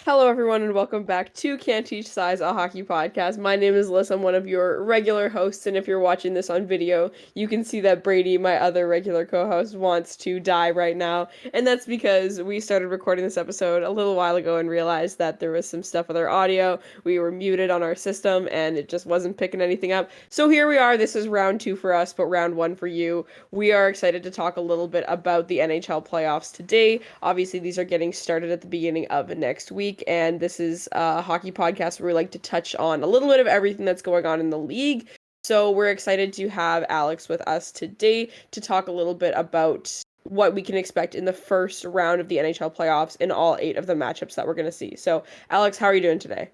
Hello, everyone, and welcome back to Can't Teach Size, a hockey podcast. My name is Lyss. I'm one of your regular hosts, and if you're watching this on video, you can see that Brady, my other regular co-host, wants to die right now, and that's because we started recording this episode a little while ago and realized that there was some stuff with our audio. We were muted on our system, and it just wasn't picking anything up. So here we are. This is round two for us, but round one for you. We are excited to talk a little bit about the NHL playoffs today. Obviously, these are getting started at the beginning of next week, and this is a hockey podcast where we like to touch on a little bit of everything that's going on in the league. So we're excited to have Alex with us today to talk a little bit about what we can expect in the first round of the NHL playoffs in all 8 of the matchups that we're going to see. So, Alex, how are you doing today?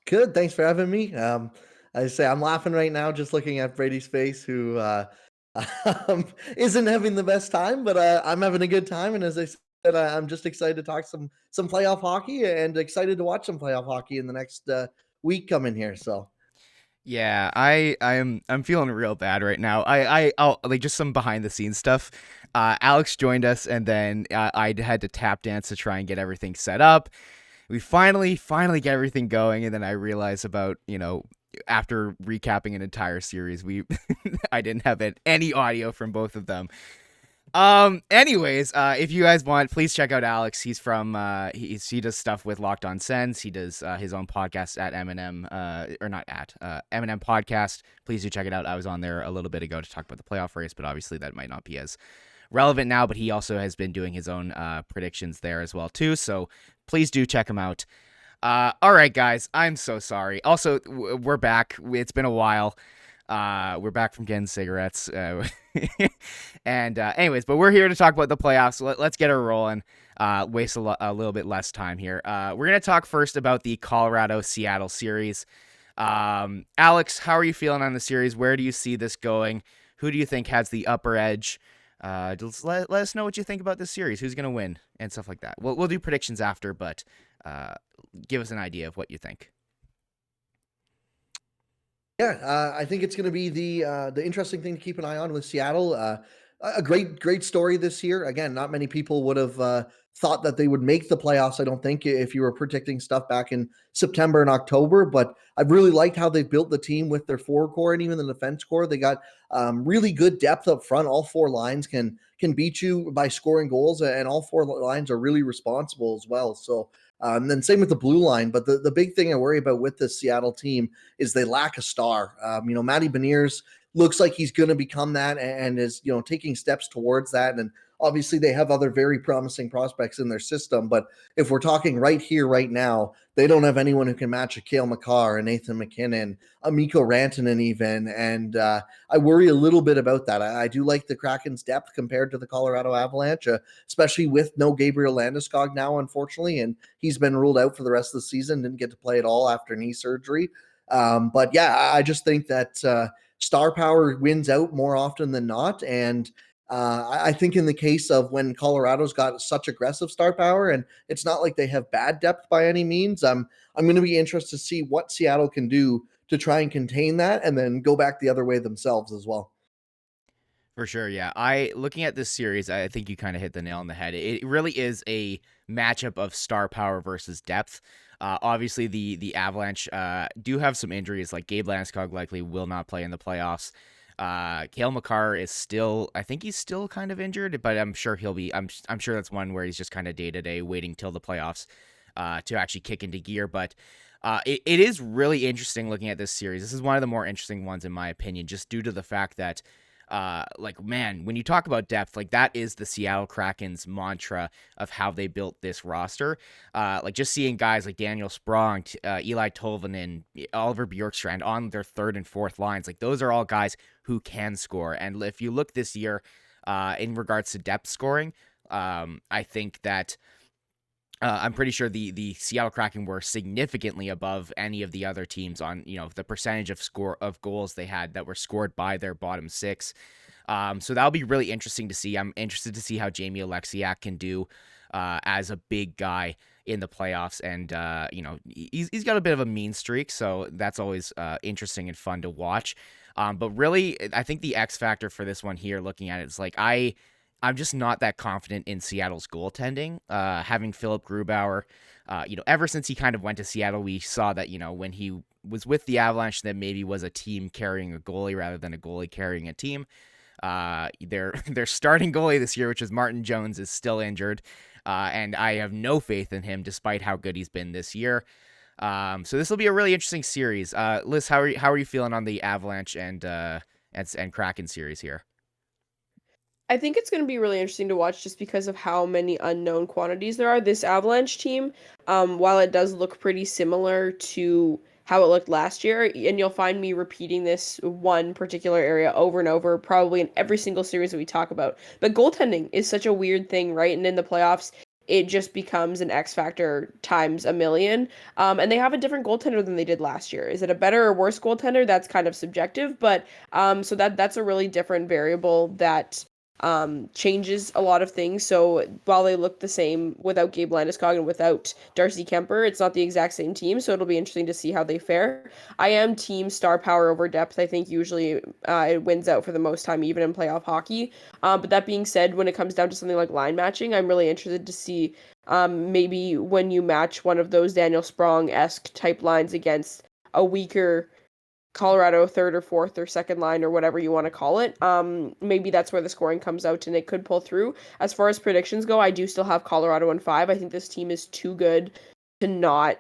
Good. Thanks for having me. I say I'm laughing right now just looking at Brady's face, who isn't having the best time, but I'm having a good time. And as I said, I'm just excited to talk some playoff hockey and excited to watch some playoff hockey in the next week coming here. So Yeah, I'm feeling real bad right now. I'll like just some behind the scenes stuff. Alex joined us, and then I had to tap dance to try and get everything set up. We finally get everything going, and then I realize about after recapping an entire series, we I didn't have any audio from both of them. Anyways, if you guys want, please check out Alex. He's from he does stuff with Locked On Sens. He does his own podcast at Eminem or not at Eminem Podcast. Please do check it out. I was on there a little bit ago to talk about the playoff race, but obviously that might not be as relevant now, but he also has been doing his own predictions there as well too. So please do check him out. All right, guys, I'm so sorry. Also, we're back. It's been a while. We're back from getting cigarettes. And anyways, but we're here to talk about the playoffs. So let's get her rolling. Waste a little bit less time here. We're going to talk first about the Colorado-Seattle series. Alex, how are you feeling on the series? Where do you see this going? Who do you think has the upper edge? Just let us know what you think about this series. Who's going to win and stuff like that. We'll do predictions after, but give us an idea of what you think. yeah, I think it's going to be the interesting thing to keep an eye on with Seattle. A great story this year. Again, not many people would have thought that they would make the playoffs. I don't think if you were predicting stuff back in September and October. But I've really liked how they've built the team with their forward core and even the defense core. They got really good depth up front. All four lines can beat you by scoring goals, and all four lines are really responsible as well. So. Then same with the blue line, but the big thing I worry about with this Seattle team is they lack a star. Matty Beniers looks like he's going to become that and is, taking steps towards that. And obviously they have other very promising prospects in their system. But if we're talking right here, right now, they don't have anyone who can match a Cale Makar, a Nathan McKinnon, a Mikko Rantanen even. And I worry a little bit about that. I do like the Kraken's depth compared to the Colorado Avalanche, especially with no Gabriel Landeskog now, unfortunately. And he's been ruled out for the rest of the season, didn't get to play at all after knee surgery. But yeah, I just think that star power wins out more often than not. And I think in the case of when Colorado's got such aggressive star power, and it's not like they have bad depth by any means, I'm going to be interested to see what Seattle can do to try and contain that and then go back the other way themselves as well. For sure, yeah. I looking at this series, I think you kind of hit the nail on the head. It really is a matchup of star power versus depth. Obviously, the Avalanche do have some injuries, like Gabe Landeskog likely will not play in the playoffs. Cale Makar is still, I think he's still kind of injured, but I'm sure he'll be. I'm sure that's one where he's just kind of day to day, waiting till the playoffs to actually kick into gear. But it is really interesting looking at this series. This is one of the more interesting ones in my opinion, just due to the fact that man, when you talk about depth, like that is the Seattle Kraken's mantra of how they built this roster. Like just seeing guys like Daniel Sprong, Eli Tolvanen, Oliver Bjorkstrand on their third and fourth lines, like those are all guys who can score. And if you look this year, in regards to depth scoring, I think that I'm pretty sure the Seattle Kraken were significantly above any of the other teams on the percentage of goals they had that were scored by their bottom six. So that'll be really interesting to see. I'm interested to see how Jamie Alexiak can do as a big guy in the playoffs, and he's got a bit of a mean streak, so that's always interesting and fun to watch. But really, I think the X factor for this one here, looking at it, is like I'm just not that confident in Seattle's goaltending. Having Philip Grubauer, ever since he kind of went to Seattle, we saw that, when he was with the Avalanche, that maybe was a team carrying a goalie rather than a goalie carrying a team. Their starting goalie this year, which is Martin Jones, is still injured, and I have no faith in him despite how good he's been this year. So this will be a really interesting series. Liz, how are you feeling on the Avalanche and Kraken series here? I think it's going to be really interesting to watch just because of how many unknown quantities there are. This Avalanche team, while it does look pretty similar to how it looked last year, and you'll find me repeating this one particular area over and over, probably in every single series that we talk about. But goaltending is such a weird thing, right? And in the playoffs, it just becomes an X factor times a million. And they have a different goaltender than they did last year. Is it a better or worse goaltender? That's kind of subjective, but so that's a really different variable that changes a lot of things. So while they look the same without Gabe Landeskog and without Darcy Kemper, it's not the exact same team. So it'll be interesting to see how they fare. I am team star power over depth. I think usually it wins out for the most time, even in playoff hockey. But that being said, when it comes down to something like line matching, I'm really interested to see maybe when you match one of those Daniel Sprong-esque type lines against a weaker Colorado third or fourth or second line or whatever you want to call it. Maybe that's where the scoring comes out and it could pull through. As far as predictions go, I do still have Colorado in 5. I think this team is too good to not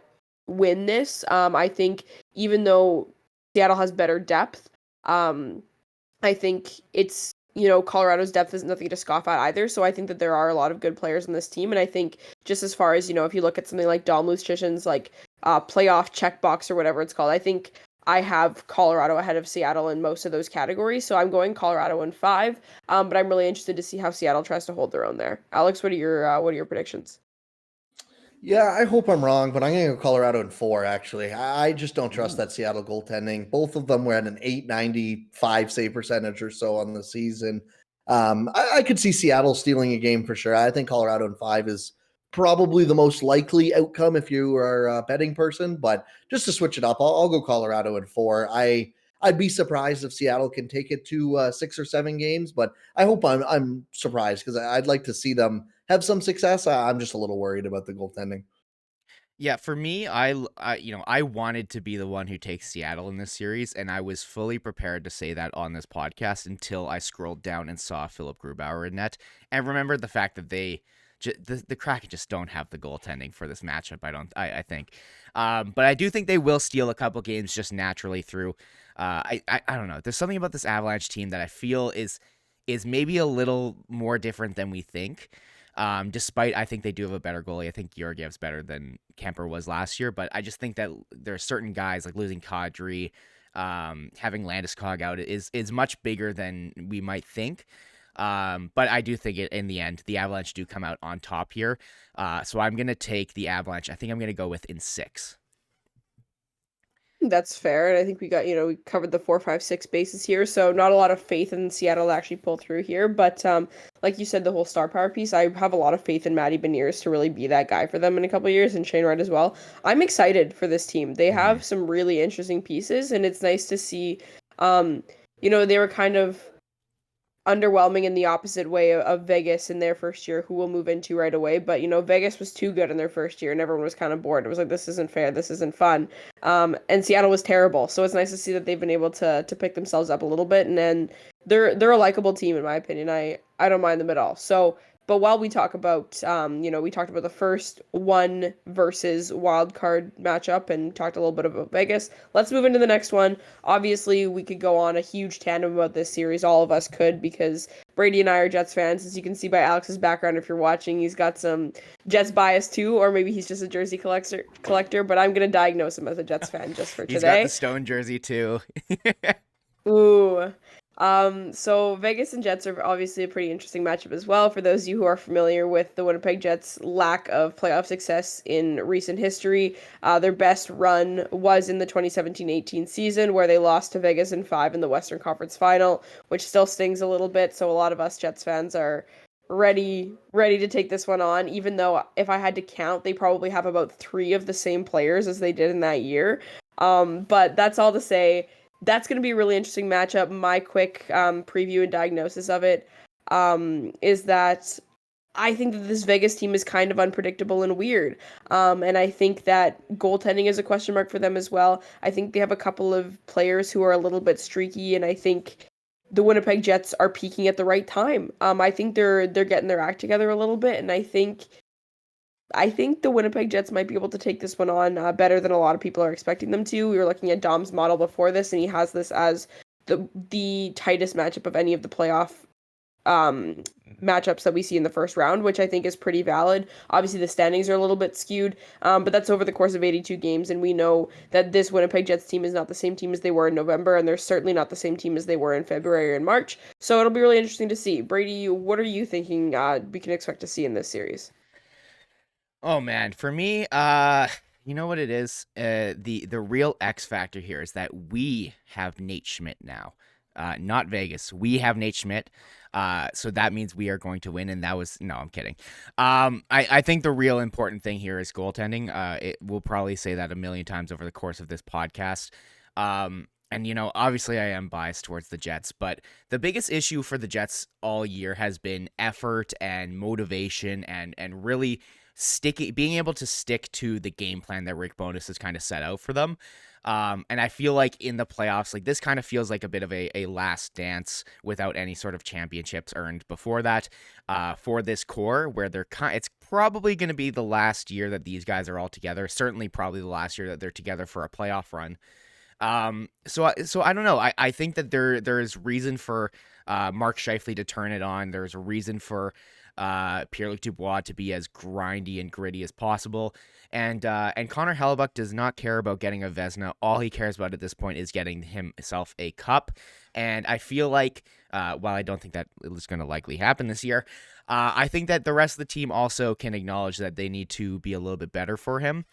win this. I think even though Seattle has better depth, I think it's Colorado's depth is nothing to scoff at either. So I think that there are a lot of good players in this team, and I think just as far as if you look at something like Dom Luszczyszyn's like playoff checkbox or whatever it's called, I think I have Colorado ahead of Seattle in most of those categories, so I'm going Colorado in 5. But I'm really interested to see how Seattle tries to hold their own there. Alex, what are your predictions? Yeah, I hope I'm wrong, but I'm going to go Colorado in 4, actually. I just don't trust that Seattle goaltending. Both of them were at an 895 save percentage or so on the season. I could see Seattle stealing a game for sure. I think Colorado in 5 is probably the most likely outcome if you are a betting person, but just to switch it up, I'll go Colorado in 4. I'd be surprised if Seattle can take it to 6 or 7 games, but I hope I'm surprised because I'd like to see them have some success. I'm just a little worried about the goaltending. Yeah, for me, I wanted to be the one who takes Seattle in this series, and I was fully prepared to say that on this podcast until I scrolled down and saw Philip Grubauer in net, and remembered the fact that the Kraken just don't have the goaltending for this matchup. I think, but I do think they will steal a couple games just naturally through. I don't know. There's something about this Avalanche team that I feel is maybe a little more different than we think. Despite I think they do have a better goalie. I think Georgiev's better than Kemper was last year, but I just think that there are certain guys like losing Kadri, having Landeskog out is much bigger than we might think. But I do think in the end, the Avalanche do come out on top here. So I'm going to take the Avalanche. I think I'm going to go with in 6. That's fair, and I think we covered the 4, 5, 6 bases here, so not a lot of faith in Seattle to actually pull through here. But like you said, the whole star power piece, I have a lot of faith in Matty Beniers to really be that guy for them in a couple of years, and Shane Wright as well. I'm excited for this team. They have some really interesting pieces, and it's nice to see. They were kind of underwhelming in the opposite way of Vegas in their first year, who we'll move into right away. But Vegas was too good in their first year, and everyone was kind of bored. It was like, this isn't fair, this isn't fun. And Seattle was terrible. So it's nice to see that they've been able to pick themselves up a little bit, and then they're a likable team in my opinion. I don't mind them at all. So. But while we talk about, we talked about the first 1 versus wild card matchup and talked a little bit about Vegas. Let's move into the next one. Obviously, we could go on a huge tandem about this series. All of us could, because Brady and I are Jets fans. As you can see by Alex's background, if you're watching, he's got some Jets bias too, or maybe he's just a jersey collector. But I'm gonna diagnose him as a Jets fan just for He's today. got the Stone jersey too. Ooh. So Vegas and Jets are obviously a pretty interesting matchup as well. For those of you who are familiar with the Winnipeg Jets' lack of playoff success in recent history, their best run was in the 2017-18 season, where they lost to Vegas in 5 in the Western Conference Final, which still stings a little bit. So a lot of us Jets fans are ready to take this one on, even though if I had to count, they probably have about 3 of the same players as they did in that year. But that's all to say, that's going to be a really interesting matchup. My quick preview and diagnosis of it. is that I think that this Vegas team is kind of unpredictable and weird. And I think that goaltending is a question mark for them as well. I think they have a couple of players who are a little bit streaky, and I think the Winnipeg Jets are peaking at the right time. I think they're getting their act together a little bit, and I think the Winnipeg Jets might be able to take this one on better than a lot of people are expecting them to. We were looking at Dom's model before this, and he has this as the tightest matchup of any of the playoff um, matchups that we see in the first round, which I think is pretty valid. Obviously, the standings are a little bit skewed, but that's over the course of 82 games, and we know that this Winnipeg Jets team is not the same team as they were in November, and they're certainly not the same team as they were in February and March. So it'll be really interesting to see. Brady, what are you thinking we can expect to see in this series? Oh man, for me, you know what it is? The real X factor here is that we have Nate Schmidt now. Not Vegas. We have Nate Schmidt. So that means we are going to win, and that was no, I'm kidding. I think the real important thing here is goaltending. We'll probably say that a million times over the course of this podcast. And obviously I am biased towards the Jets, but the biggest issue for the Jets all year has been effort and motivation and really being able to stick to the game plan that Rick Bowness has kind of set out for them. And I feel like in the playoffs, like this kind of feels like a bit of a last dance without any sort of championships earned before that, for this core where it's probably going to be the last year that these guys are all together. Certainly probably the last year that they're together for a playoff run. So I don't know. I think that there is reason for Mark Scheifele to turn it on. There's a reason for Pierre-Luc Dubois to be as grindy and gritty as possible. And Connor Hellebuck does not care about getting a Vezina. All he cares about at this point is getting himself a cup. And I feel like, while I don't think that is going to likely happen this year, I think that the rest of the team also can acknowledge that they need to be a little bit better for him.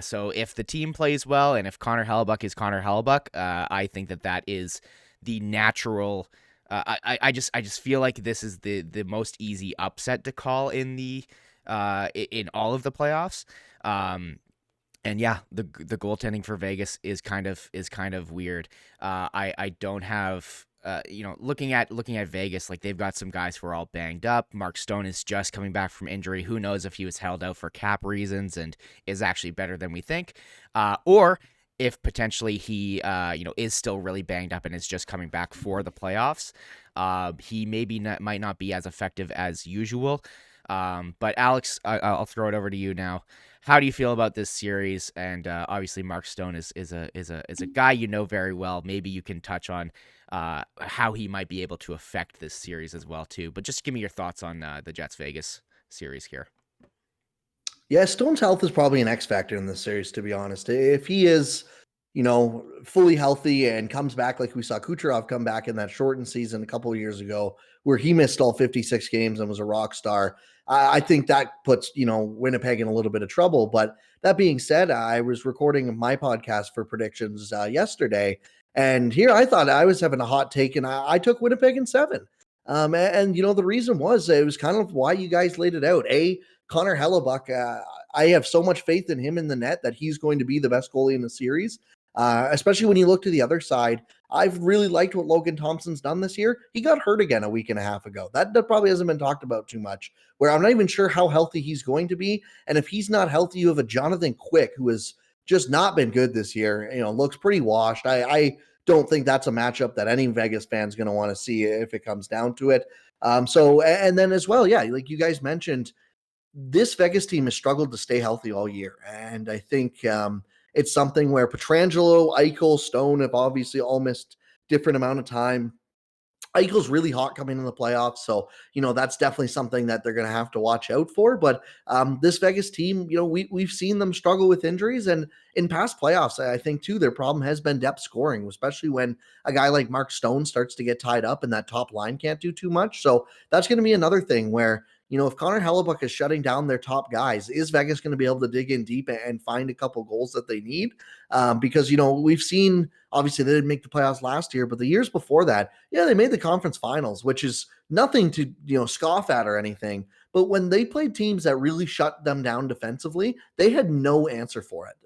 So if the team plays well and if Connor Hellebuck is Connor Hellebuck, I think that is the natural. I just feel like this is the most easy upset to call in in all of the playoffs. And yeah, the goaltending for Vegas is kind of weird. I don't have. Looking at Vegas, like they've got some guys who are all banged up. Mark Stone is just coming back from injury. Who knows if he was held out for cap reasons and is actually better than we think, or if potentially he, is still really banged up and is just coming back for the playoffs. He might not be as effective as usual. But Alex, I'll throw it over to you now. How do you feel about this series? And obviously, Mark Stone is a guy you know very well. Maybe you can touch on how he might be able to affect this series as well too. But just give me your thoughts on the Jets Vegas series here. Yeah, Stone's health is probably an X factor in this series, to be honest. If he is, fully healthy and comes back like we saw Kucherov come back in that shortened season a couple of years ago, where he missed all 56 games and was a rock star, I think that puts, Winnipeg in a little bit of trouble. But that being said, I was recording my podcast for predictions yesterday, and here I thought I was having a hot take, and I took Winnipeg in 7. The reason was it was kind of why you guys laid it out. Connor Hellebuck, I have so much faith in him in the net that he's going to be the best goalie in the series. Especially when you look to the other side. I've really liked what Logan Thompson's done this year. He got hurt again a week and a half ago. That probably hasn't been talked about too much, where I'm not even sure how healthy he's going to be. And if he's not healthy, you have a Jonathan Quick who has just not been good this year. Looks pretty washed. I don't think that's a matchup that any Vegas fan's going to want to see if it comes down to it. And then as well, yeah, like you guys mentioned, this Vegas team has struggled to stay healthy all year. And I think it's something where Pietrangelo, Eichel, Stone have obviously all missed different amount of time. Eichel's really hot coming in the playoffs. So, that's definitely something that they're going to have to watch out for. But this Vegas team, we've seen them struggle with injuries. And in past playoffs, I think, too, their problem has been depth scoring, especially when a guy like Mark Stone starts to get tied up and that top line can't do too much. So that's going to be another thing where, if Connor Hellebuck is shutting down their top guys, is Vegas going to be able to dig in deep and find a couple goals that they need? Because, we've seen, obviously, they didn't make the playoffs last year, but the years before that, yeah, they made the conference finals, which is nothing to, scoff at or anything. But when they played teams that really shut them down defensively, they had no answer for it.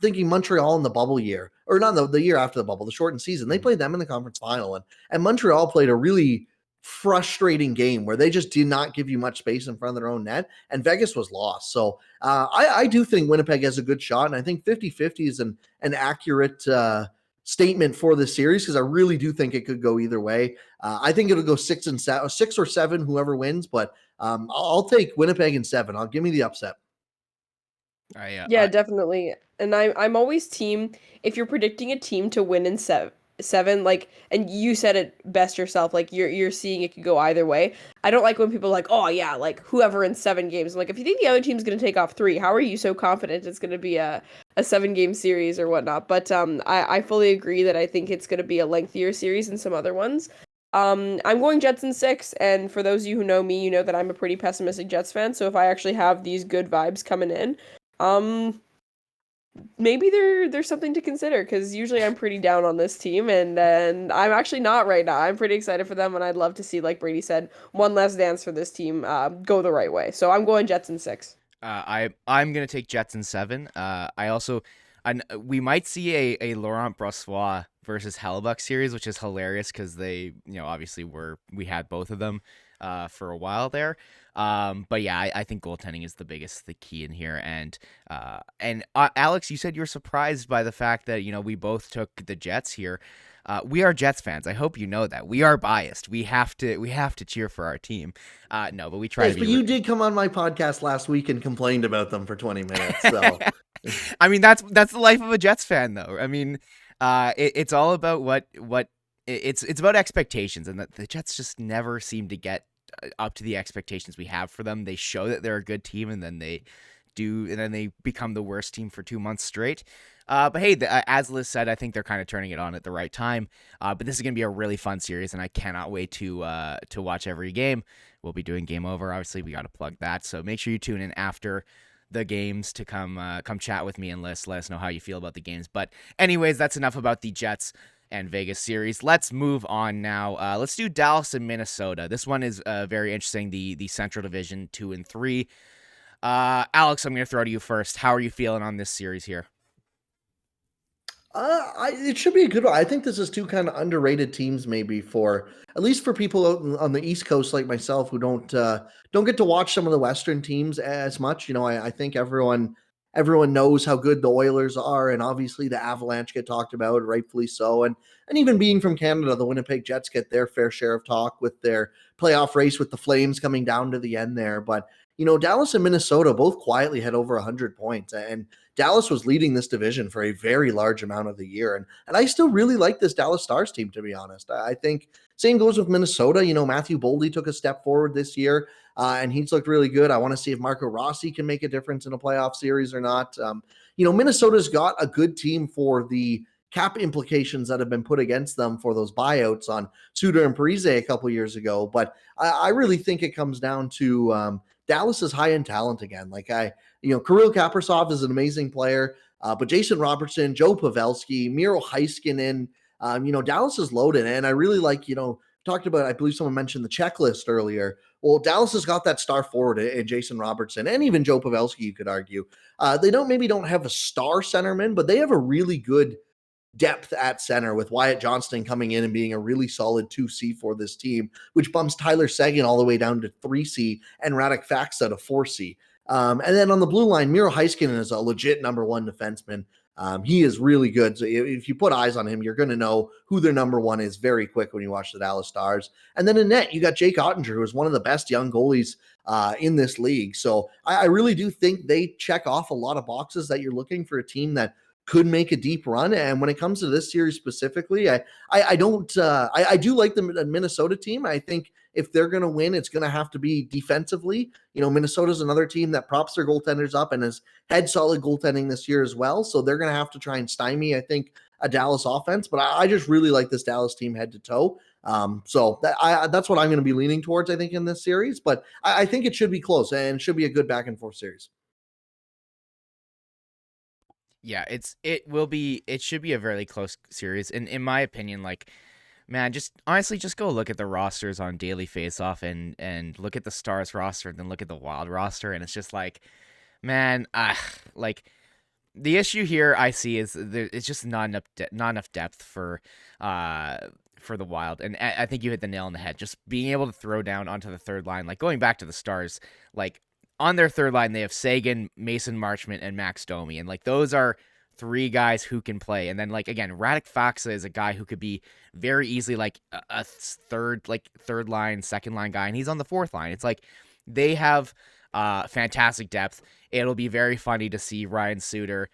Thinking Montreal in the bubble year, or not the year after the bubble, the shortened season, they played them in the conference final. And Montreal played a really frustrating game where they just did not give you much space in front of their own net, and Vegas was lost. So I do think Winnipeg has a good shot, and I think 50-50 is an accurate statement for the series, because I really do think it could go either way. I think it'll go 6 or 7, whoever wins, but I'll take Winnipeg in 7. I'll give me the upset. Yeah, definitely. And I'm always team if you're predicting a team to win in seven, like, and you said it best yourself, like you're seeing it could go either way. I don't like when people are like, oh yeah, like whoever in 7 games. I'm like, if you think the other team's gonna take off 3, how are you so confident it's gonna be a 7 game series or whatnot? But I fully agree that I think it's gonna be a lengthier series than some other ones. I'm going Jets in 6, and for those of you who know me, you know that I'm a pretty pessimistic Jets fan. So if I actually have these good vibes coming in, um, maybe there's something to consider, because usually I'm pretty down on this team, and I'm actually not right now. I'm pretty excited for them, and I'd love to see, like Brady said, one last dance for this team go the right way. So I'm going Jets in 6. I'm gonna take Jets in 7. We might see a Laurent Brossoit versus Hellebuck series, which is hilarious because they, obviously we had both of them for a while there. But yeah, I think goaltending is the key in here. And Alex, you said you were surprised by the fact that we both took the Jets here. We are Jets fans. I hope you know that we are biased. We have to cheer for our team. No, but we try to be. But you did come on my podcast last week and complained about them for 20 minutes. So, I mean, that's the life of a Jets fan, though. I mean, it's all about what it's about expectations, and the Jets just never seem to get up to the expectations we have for them. They show that they're a good team, and then they become the worst team for 2 months straight. But hey, as Liz said, I think they're kind of turning it on at the right time. But this is going to be a really fun series, and I cannot wait to watch every game. We'll be doing Game Over. Obviously, we got to plug that. So make sure you tune in after the games to come chat with me and Liz. Let us know how you feel about the games. But anyways, that's enough about the Jets and Vegas series. Let's move on now. Let's do Dallas and Minnesota. This one is very interesting. The Central Division 2 and 3. Alex, I'm going to throw to you first. How are you feeling on this series here? It should be a good one. I think this is 2 kind of underrated teams, maybe for at least for people on the East Coast like myself who don't get to watch some of the Western teams as much. I think everyone knows how good the Oilers are, and obviously the Avalanche get talked about, rightfully so. And even being from Canada, the Winnipeg Jets get their fair share of talk with their playoff race with the Flames coming down to the end there. But Dallas and Minnesota both quietly had over 100 points, and Dallas was leading this division for a very large amount of the year. And I still really like this Dallas Stars team, to be honest. I think same goes with Minnesota. Matthew Boldy took a step forward this year, and he's looked really good. I want to see if Marco Rossi can make a difference in a playoff series or not. Minnesota's got a good team for the cap implications that have been put against them for those buyouts on Suter and Parise a couple years ago. But I really think it comes down to Dallas is high in talent again. Kirill Kaprizov is an amazing player, but Jason Robertson, Joe Pavelski, Miro Heiskanen, Dallas is loaded. And I really like, talked about, I believe someone mentioned the checklist earlier. Well, Dallas has got that star forward in Jason Robertson and even Joe Pavelski, you could argue. They don't have a star centerman, but they have a really good depth at center with Wyatt Johnston coming in and being a really solid 2C for this team, which bumps Tyler Seguin all the way down to 3C and Radek Faksa to 4C. And then on the blue line, Miro Heiskanen is a legit number 1 defenseman. He is really good. So if you put eyes on him, you're going to know who their number 1 is very quick when you watch the Dallas Stars. And then in net, you got Jake Ottinger, who is one of the best young goalies in this league. So I really do think they check off a lot of boxes that you're looking for a team that could make a deep run. And when it comes to this series specifically, I do like the Minnesota team. I think if they're going to win, it's going to have to be defensively. Minnesota's another team that props their goaltenders up and has had solid goaltending this year as well. So they're going to have to try and stymie, I think, a Dallas offense. But I just really like this Dallas team head to toe. So that's what I'm going to be leaning towards, I think, in this series. But I think it should be close and should be a good back and forth series. Yeah, it should be a very close series. And in my opinion, man, just honestly, just go look at the rosters on Daily Faceoff and look at the Stars roster and then look at the Wild roster. And it's just man, the issue here I see is it's just not enough depth for for the Wild, and I think you hit the nail on the head. Just being able to throw down onto the third line, like going back to the Stars, like on their third line they have Sagan, Mason Marchment, and Max Domi, and like those are three guys who can play. And then like again, Radek Faksa is a guy who could be very easily like a third line, second line guy, and he's on the fourth line. It's like they have fantastic depth. It'll be very funny to see Ryan Suter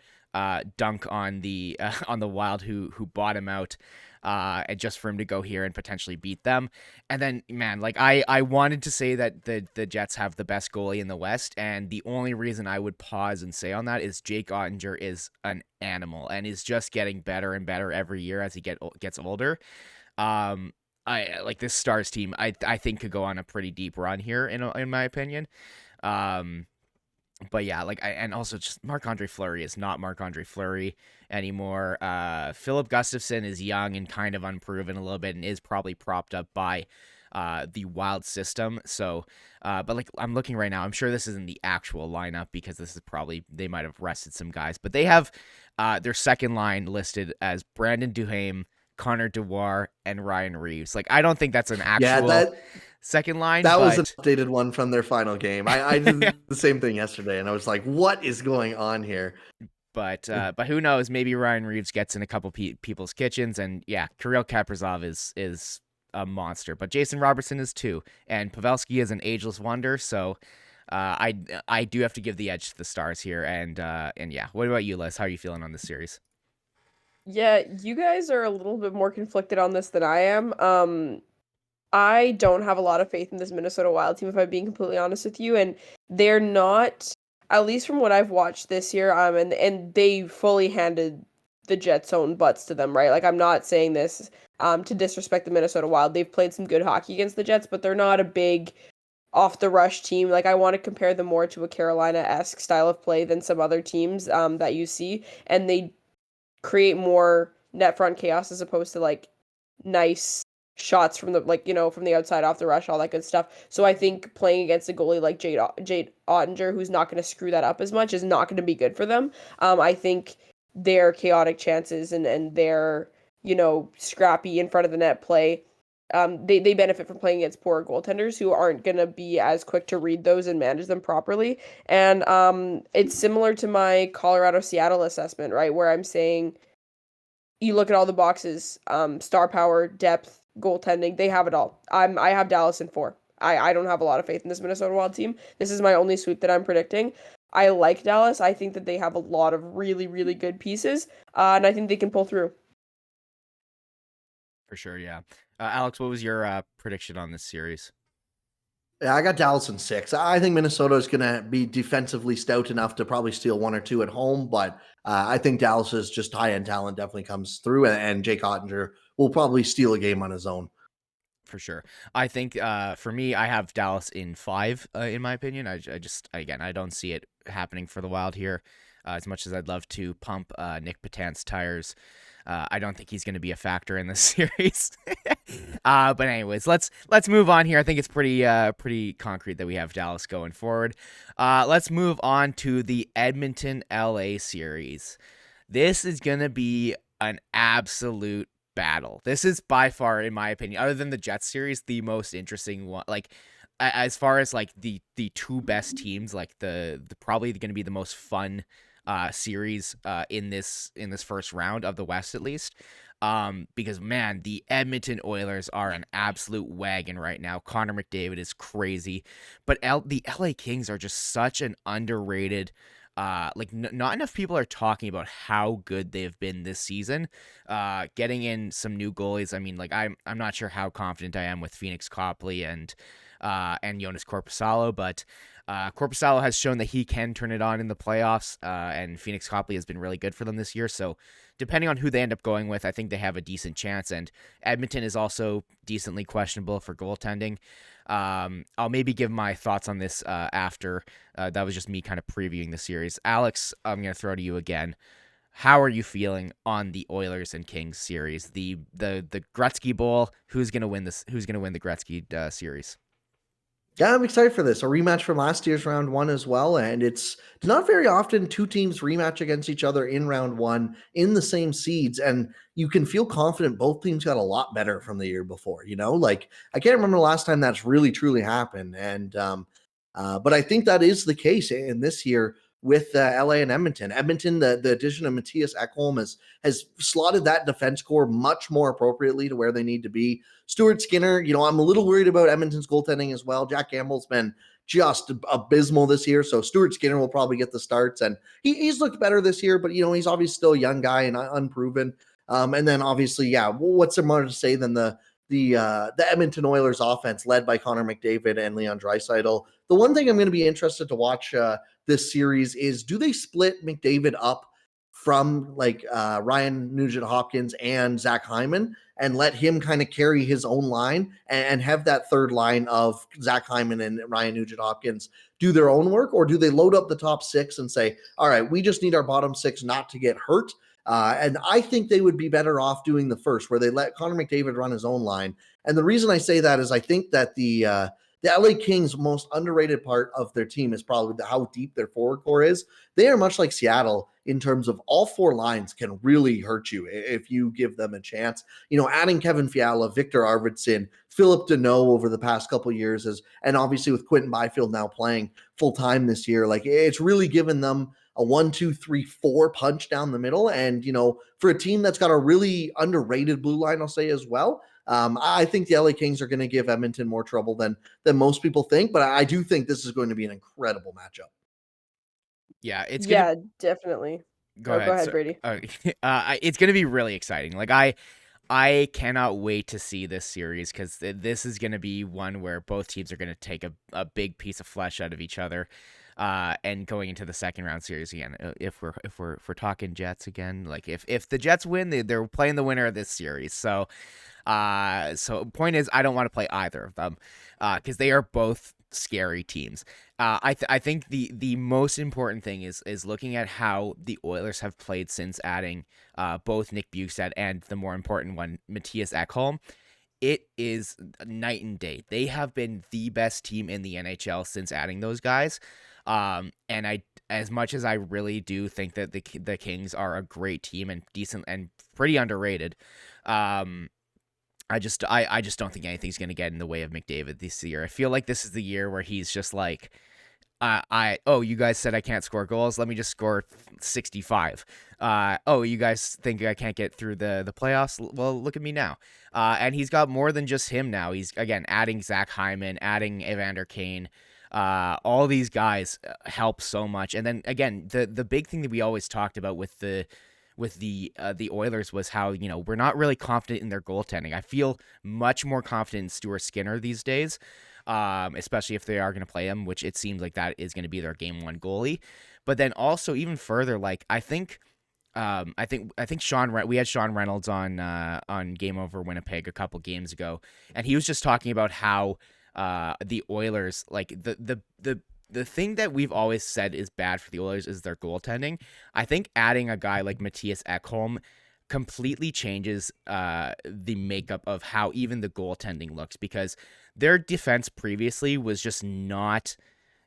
dunk on the Wild who bought him out, and just for him to go here and potentially beat them. And then, man, like I wanted to say that the Jets have the best goalie in the West, and the only reason I would pause and say on that is Jake Ottinger is an animal and is just getting better and better every year as he gets older. I like this Stars team. I think could go on a pretty deep run here in my opinion. But yeah, like and also just Marc-Andre Fleury is not Marc-Andre Fleury anymore. Philip Gustafson is young and kind of unproven a little bit and is probably propped up by the Wild system. So, but like I'm looking right now, I'm sure this isn't the actual lineup because this is probably they might have rested some guys, but they have their second line listed as Brandon Duhaime, Connor Dewar, and Ryan Reeves. Like I don't think that's an actual second line. That was an updated one from their final game. I did the same thing yesterday, and I was like, "What is going on here?" But who knows? Maybe Ryan Reeves gets in a couple people's kitchens, and yeah, Kirill Kaprizov is a monster. But Jason Robertson is too, and Pavelski is an ageless wonder. So I do have to give the edge to the Stars here. And yeah, what about you, Liz? How are you feeling on this series? Yeah, you guys are a little bit more conflicted on this than I am. I don't have a lot of faith in this Minnesota Wild team, if I'm being completely honest with you, and they're not, at least from what I've watched this year, and they fully handed the Jets' own butts to them, right? Like I'm not saying this to disrespect the Minnesota Wild. They've played some good hockey against the Jets, but they're not a big off the rush team. Like I want to compare them more to a Carolina-esque style of play than some other teams that you see, and they create more net front chaos as opposed to like nice shots from the from the outside off the rush, all that good stuff. So I think playing against a goalie like Jade Ottinger, who's not going to screw that up as much, is not going to be good for them. I think their chaotic chances and their scrappy in front of the net play, they benefit from playing against poor goaltenders who aren't going to be as quick to read those and manage them properly. And it's similar to my Colorado Seattle assessment, right, where I'm saying you look at all the boxes, star power, depth, goaltending, they have it all. I have Dallas in 4. I don't have a lot of faith in this Minnesota Wild team. This is my only sweep that I'm predicting. I like Dallas. I think that they have a lot of really, really good pieces, and I think they can pull through. For sure, yeah. Alex, what was your prediction on this series? Yeah, I got Dallas in 6. I think Minnesota is going to be defensively stout enough to probably steal 1 or 2 at home, but I think Dallas's just high-end talent definitely comes through, and Jake Ottinger will probably steal a game on his own. For sure. I think for me, I have Dallas in 5, in my opinion. I just, again, I don't see it happening for the Wild here. As much as I'd love to pump Nick Petan's tires, I don't think he's going to be a factor in this series. But anyways, let's move on here. I think it's pretty concrete that we have Dallas going forward. Let's move on to the Edmonton LA series. This is going to be an absolute battle. This is by far, in my opinion, other than the Jets series, the most interesting one. Like as far as like the two best teams, like the probably going to be the most fun series in this first round of the West, at least. Because man, the Edmonton Oilers are an absolute wagon right now. Connor McDavid is crazy, but the LA Kings are just such an underrated. Not enough people are talking about how good they've been this season. Getting in some new goalies. I mean, like I'm not sure how confident I am with Phoenix Copley and Jonas Korpisalo, but Korpisalo has shown that he can turn it on in the playoffs, and Phoenix Copley has been really good for them this year. So depending on who they end up going with, I think they have a decent chance. And Edmonton is also decently questionable for goaltending. I'll maybe give my thoughts on this after. That was just me kind of previewing the series. Alex, I'm going to throw to you again. How are you feeling on the Oilers and Kings series? The Gretzky Bowl. Who's going to win this? Who's going to win the Gretzky series? Yeah, I'm excited for this. A rematch from last year's round one as well. And it's not very often two teams rematch against each other in round one in the same seeds. And you can feel confident both teams got a lot better from the year before, Like, I can't remember the last time that's really truly happened. But I think that is the case in this year with LA and Edmonton. Edmonton, the addition of Matthias Ekholm has slotted that defense core much more appropriately to where they need to be. Stuart Skinner, I'm a little worried about Edmonton's goaltending as well. Jack Gamble's been just abysmal this year, so Stuart Skinner will probably get the starts, and he's looked better this year, but he's obviously still a young guy and unproven. And then obviously, yeah, what's there more to say than the Edmonton Oilers offense led by Connor McDavid and Leon Draisaitl. The one thing I'm going to be interested to watch this series is, do they split McDavid up from like Ryan Nugent Hopkins and Zach Hyman and let him kind of carry his own line and have that third line of Zach Hyman and Ryan Nugent Hopkins do their own work? Or do they load up the top six and say, all right, we just need our bottom six not to get hurt? And I think they would be better off doing the first, where they let Connor McDavid run his own line. And the reason I say that is I think that the LA Kings' most underrated part of their team is probably how deep their forward core is. They are much like Seattle in terms of all four lines can really hurt you if you give them a chance. Adding Kevin Fiala, Victor Arvidsson, Philip Deneau over the past couple of years, and obviously with Quentin Byfield now playing full time this year, like it's really given them a 1, 2, 3, 4 punch down the middle. And, for a team that's got a really underrated blue line, I'll say as well, I think the LA Kings are going to give Edmonton more trouble than most people think. But I do think this is going to be an incredible matchup. Yeah, it's gonna. Yeah, definitely. Go Go ahead. ahead, So, Brady. it's gonna be really exciting. Like I cannot wait to see this series because this is going to be one where both teams are going to take a big piece of flesh out of each other, and going into the second round series again. If we're talking Jets again, like if the Jets win, they're playing the winner of this series. So point is, I don't want to play either of them, because they are both scary teams. I think the most important thing is looking at how the Oilers have played since adding both Nick Bjugstad and the more important one, Matthias Ekholm. It is night and day. They have been the best team in the NHL since adding those guys. And as much as I really do think that the Kings are a great team and decent and pretty underrated, I just don't think anything's going to get in the way of McDavid this year. I feel like this is the year where he's just like, you guys said I can't score goals. Let me just score 65. You guys think I can't get through the playoffs? Well, look at me now. And he's got more than just him now. He's again adding Zach Hyman, adding Evander Kane. All these guys help so much. And then again, the big thing that we always talked about with the Oilers was how, we're not really confident in their goaltending. I feel much more confident in Stuart Skinner these days, especially if they are going to play him, which it seems like that is going to be their game one goalie. But then also even further, like I think we had Sean Reynolds on Game Over Winnipeg a couple games ago, and he was just talking about how the Oilers, like the thing that we've always said is bad for the Oilers is their goaltending. I think adding a guy like Matthias Ekholm completely changes the makeup of how even the goaltending looks, because their defense previously was just not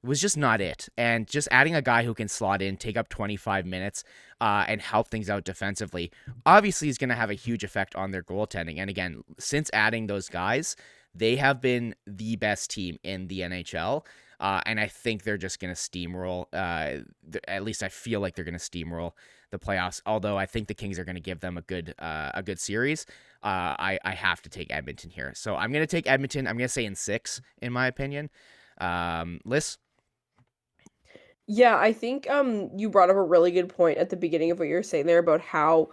it. And just adding a guy who can slot in, take up 25 minutes, and help things out defensively, obviously is going to have a huge effect on their goaltending. And again, since adding those guys, they have been the best team in the NHL. And I think they're just going to steamroll. At least I feel like they're going to steamroll the playoffs. Although I think the Kings are going to give them a good series. I have to take Edmonton here, so I'm going to take Edmonton. I'm going to say in 6, in my opinion. Lyss? Yeah, I think you brought up a really good point at the beginning of what you were saying there about how,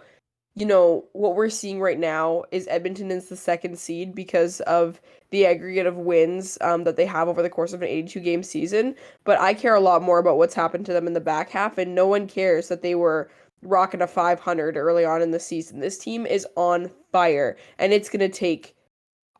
what we're seeing right now is Edmonton is the second seed because of the aggregate of wins that they have over the course of an 82-game season. But I care a lot more about what's happened to them in the back half, and no one cares that they were rocking a 500 early on in the season. This team is on fire, and it's going to take,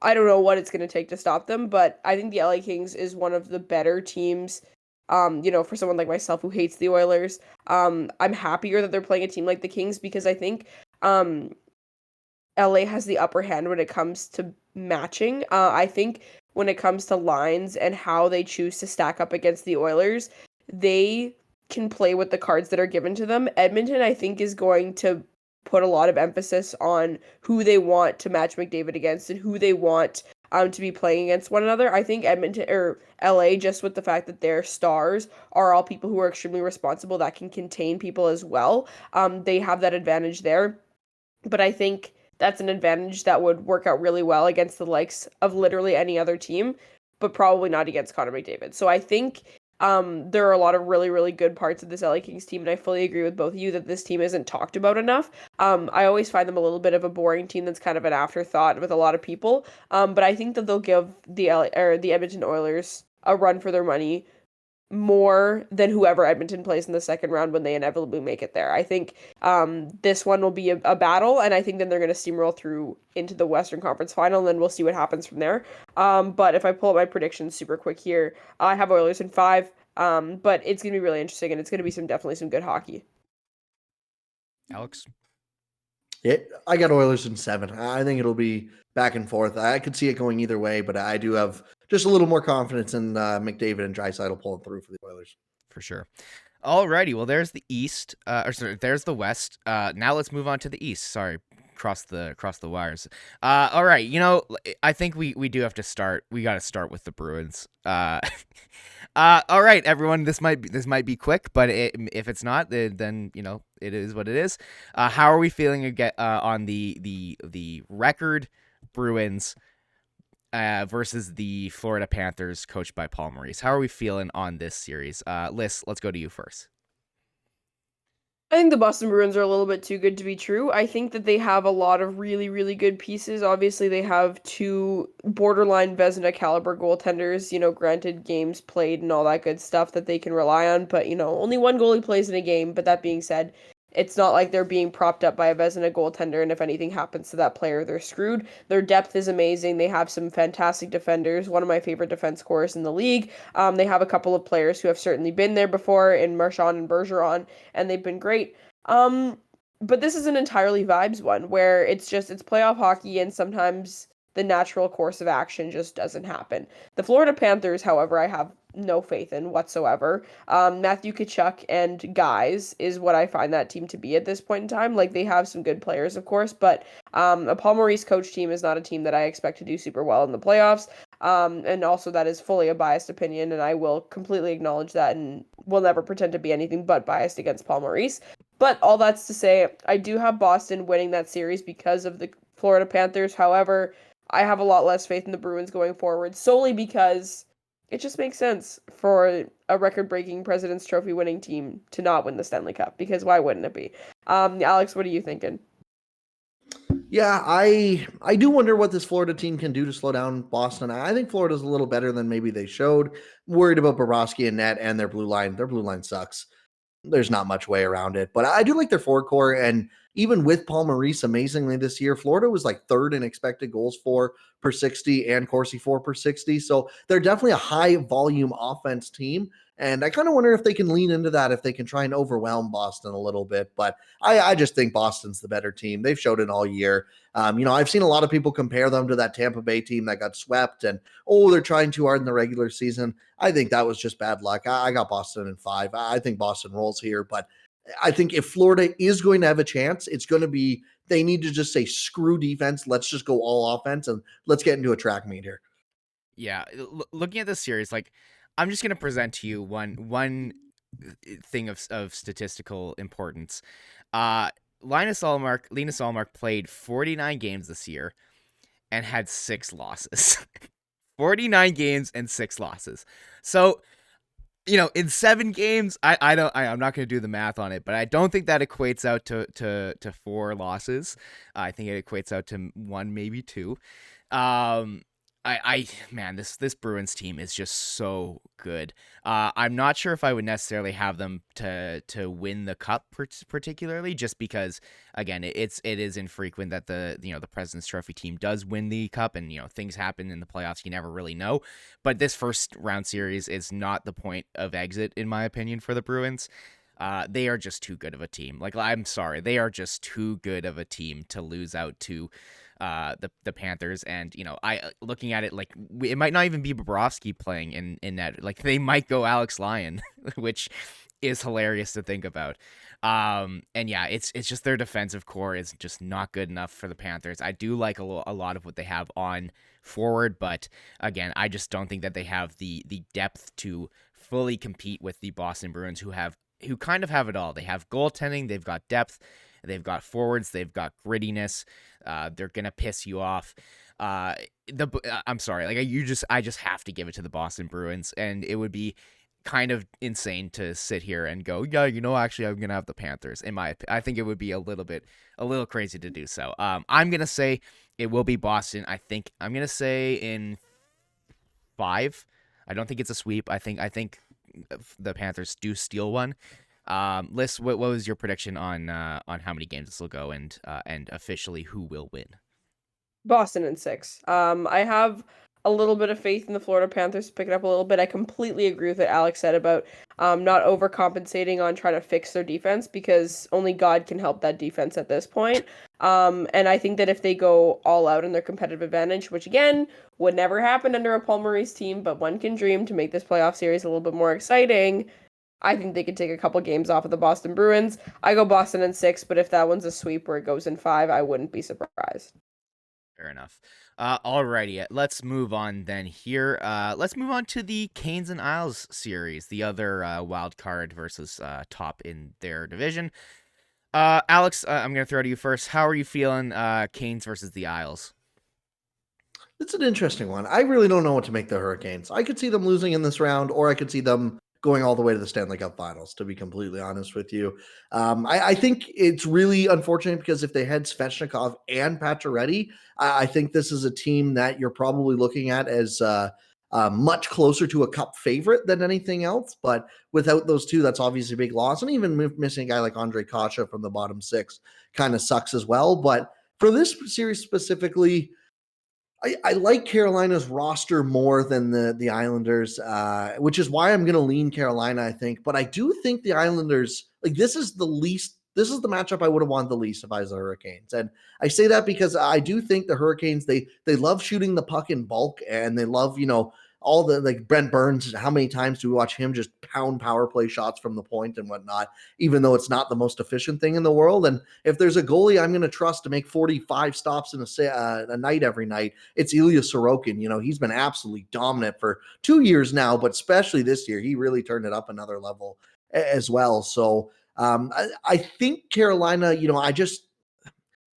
I don't know what it's going to take to stop them, but I think the LA Kings is one of the better teams. For someone like myself who hates the Oilers, I'm happier that they're playing a team like the Kings because I think LA has the upper hand when it comes to matching. I think when it comes to lines and how they choose to stack up against the Oilers. They can play with the cards that are given to them. Edmonton, I think, is going to put a lot of emphasis on who they want to match McDavid against and who they want to be playing against one another. I think Edmonton or LA, just with the fact that their stars are all people who are extremely responsible that can contain people as well. They have that advantage there. But I think that's an advantage that would work out really well against the likes of literally any other team, but probably not against Connor McDavid. So I think there are a lot of really, really good parts of this LA Kings team, and I fully agree with both of you that this team isn't talked about enough. I always find them a little bit of a boring team that's kind of an afterthought with a lot of people. But I think that they'll give the Edmonton Oilers a run for their money more than whoever Edmonton plays in the second round when they inevitably make it there. I think this one will be a battle, and I think then they're going to steamroll through into the Western Conference Final, and then we'll see what happens from there. But if I pull up my predictions super quick here, I have Oilers in 5, but it's going to be really interesting, and it's going to be definitely some good hockey. Alex? Yeah, I got Oilers in 7. I think it'll be back and forth. I could see it going either way, but I do have just a little more confidence in McDavid and Draisaitl pulling through for the Oilers. For sure. Alrighty, well, there's the East, there's the West. Now let's move on to the East. Sorry, cross the wires. All right, I think we do have to start. We got to start with the Bruins. All right, everyone. This might be quick, but if it's not, then it is what it is. How are we feeling on the record Bruins versus the Florida Panthers, coached by Paul Maurice? How are we feeling on this series? Lyss, let's go to you first. I think the Boston Bruins are a little bit too good to be true. I think that they have a lot of really, really good pieces. Obviously, they have 2 borderline Vezina caliber goaltenders, granted games played and all that good stuff that they can rely on, but, only one goalie plays in a game. But that being said, it's not like they're being propped up by a Vezina goaltender, and if anything happens to that player, they're screwed. Their depth is amazing. They have some fantastic defenders, one of my favorite defense corps in the league. They have a couple of players who have certainly been there before in Marchand and Bergeron, and they've been great. But this is an entirely vibes one where it's playoff hockey, and sometimes the natural course of action just doesn't happen. The Florida Panthers, however, I have no faith in whatsoever. Matthew Tkachuk and guys is what I find that team to be at this point in time. Like, they have some good players, of course, but a Paul Maurice coach team is not a team that I expect to do super well in the playoffs. And also that is fully a biased opinion, and I will completely acknowledge that and will never pretend to be anything but biased against Paul Maurice. But all that's to say, I do have Boston winning that series because of the Florida Panthers. However, I have a lot less faith in the Bruins going forward, solely because it just makes sense for a record-breaking President's Trophy winning team to not win the Stanley Cup, because why wouldn't it be? Alex, what are you thinking? Yeah, I do wonder what this Florida team can do to slow down Boston. I think Florida's a little better than maybe they showed. Worried about Bobrovsky and net and their blue line. Their blue line sucks. There's not much way around it. But I do like their forward core. And even with Paul Maurice, amazingly this year, Florida was like 3rd in expected goals for per 60 and Corsi 4 per 60. So they're definitely a high volume offense team. And I kind of wonder if they can lean into that, if they can try and overwhelm Boston a little bit. But I just think Boston's the better team. They've showed it all year. I've seen a lot of people compare them to that Tampa Bay team that got swept and, they're trying too hard in the regular season. I think that was just bad luck. I got Boston in 5. I think Boston rolls here, but I think if Florida is going to have a chance, it's going to be, they need to just say, screw defense. Let's just go all offense and let's get into a track meet here. Yeah, looking at this series, like, I'm just gonna present to you one thing of statistical importance. Linus Allmark played 49 games this year and had 6 losses. 49 games and 6 losses. So, in 7 games, I'm not going to do the math on it, but I don't think that equates out to 4 losses. I think it equates out to 1, maybe 2. Man, this Bruins team is just so good. I'm not sure if I would necessarily have them to win the cup particularly, just because, again, it is infrequent that the President's Trophy team does win the cup, and things happen in the playoffs. You never really know. But this first round series is not the point of exit, in my opinion, for the Bruins. They are just too good of a team. Like, I'm sorry, they are just too good of a team to lose out to the Panthers, and I looking at it like it might not even be Bobrovsky playing in that. Like they might go Alex Lyon, which is hilarious to think about. And yeah, it's just their defensive core is just not good enough for the Panthers. I do like a lot of what they have on forward, but again, I just don't think that they have the depth to fully compete with the Boston Bruins, who kind of have it all. They have goaltending, they've got depth, they've got forwards, they've got grittiness. They're gonna piss you off. I'm sorry, like I just have to give it to the Boston Bruins, and it would be kind of insane to sit here and go, yeah, actually, I'm gonna have the Panthers. I think it would be a little crazy to do so. I'm gonna say it will be Boston. I think I'm gonna say in 5. I don't think it's a sweep. I think the Panthers do steal one. Liz, what was your prediction on how many games this will go, and officially who will win? Boston in 6. I have a little bit of faith in the Florida Panthers to pick it up a little bit. I completely agree with what Alex said about not overcompensating on trying to fix their defense, because only God can help that defense at this point. And I think that if they go all out in their competitive advantage, which again would never happen under a Paul Maurice team, but one can dream to make this playoff series a little bit more exciting, I think they could take a couple games off of the Boston Bruins. I go Boston in 6, but if that one's a sweep where it goes in 5, I wouldn't be surprised. Fair enough. Alrighty, let's move on then here. Let's move on to the Canes and Isles series, the other wild card versus top in their division. Alex, I'm going to throw to you first. How are you feeling, Canes versus the Isles? It's an interesting one. I really don't know what to make the Hurricanes. I could see them losing in this round, or I could see them going all the way to the Stanley Cup Finals, to be completely honest with you. I think it's really unfortunate because if they had Svechnikov and Pacioretty, I think this is a team that you're probably looking at as much closer to a cup favorite than anything else. But without those two, that's obviously a big loss. And even missing a guy like Andre Kasha from the bottom 6 kind of sucks as well. But for this series specifically, I like Carolina's roster more than the Islanders, which is why I'm going to lean Carolina, I think. But I do think the Islanders, like this is the matchup I would have wanted the least if I was the Hurricanes. And I say that because I do think the Hurricanes, they love shooting the puck in bulk, and they love, all the, like Brent Burns, how many times do we watch him just pound power play shots from the point and whatnot, even though it's not the most efficient thing in the world. And if there's a goalie I'm going to trust to make 45 stops in a night every night, it's Ilya Sorokin. He's been absolutely dominant for 2 years now, but especially this year, he really turned it up another level as well. So I think Carolina,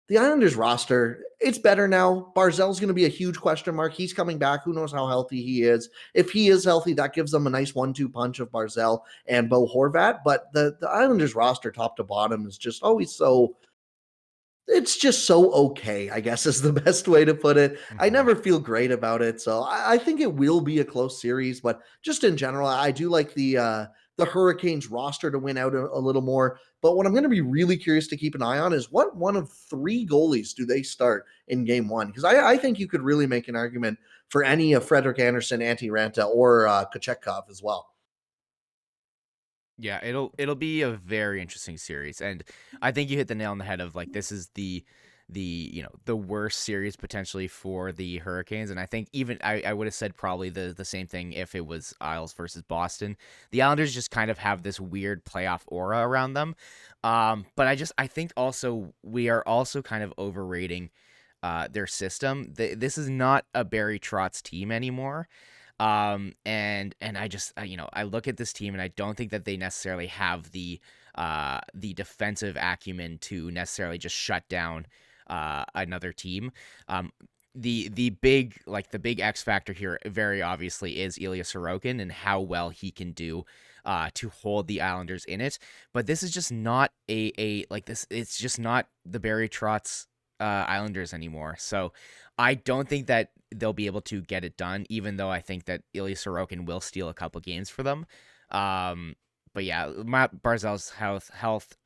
the Islanders roster, it's better now. Barzal's going to be a huge question mark. He's coming back. Who knows how healthy he is? If he is healthy, that gives them a nice 1-2 punch of Barzal and Bo Horvat. But the Islanders roster, top to bottom, is just always it's just so okay, I guess is the best way to put it. I never feel great about it. So I think it will be a close series, but just in general, I do like the Hurricanes roster to win out a little more. But what I'm going to be really curious to keep an eye on is what one of 3 goalies do they start in game 1? Because I think you could really make an argument for any of Frederik Andersen, Antti Ranta, or Kochetkov as well. Yeah, it'll be a very interesting series, and I think you hit the nail on the head of like this is the worst series potentially for the Hurricanes, and I think even I would have said probably the same thing if it was Isles versus Boston. The Islanders just kind of have this weird playoff aura around them, but I think also we are also kind of overrating their system. This is not a Barry Trotz team anymore. And I look at this team and I don't think that they necessarily have the defensive acumen to necessarily just shut down another team. The big X factor here very obviously is Ilya Sorokin and how well he can do to hold the Islanders in it. But this is just not it's just not the Barry Trotz Islanders anymore. So I don't think that they'll be able to get it done, even though I think that Ilya Sorokin will steal a couple games for them. But yeah, Matt Barzal's health,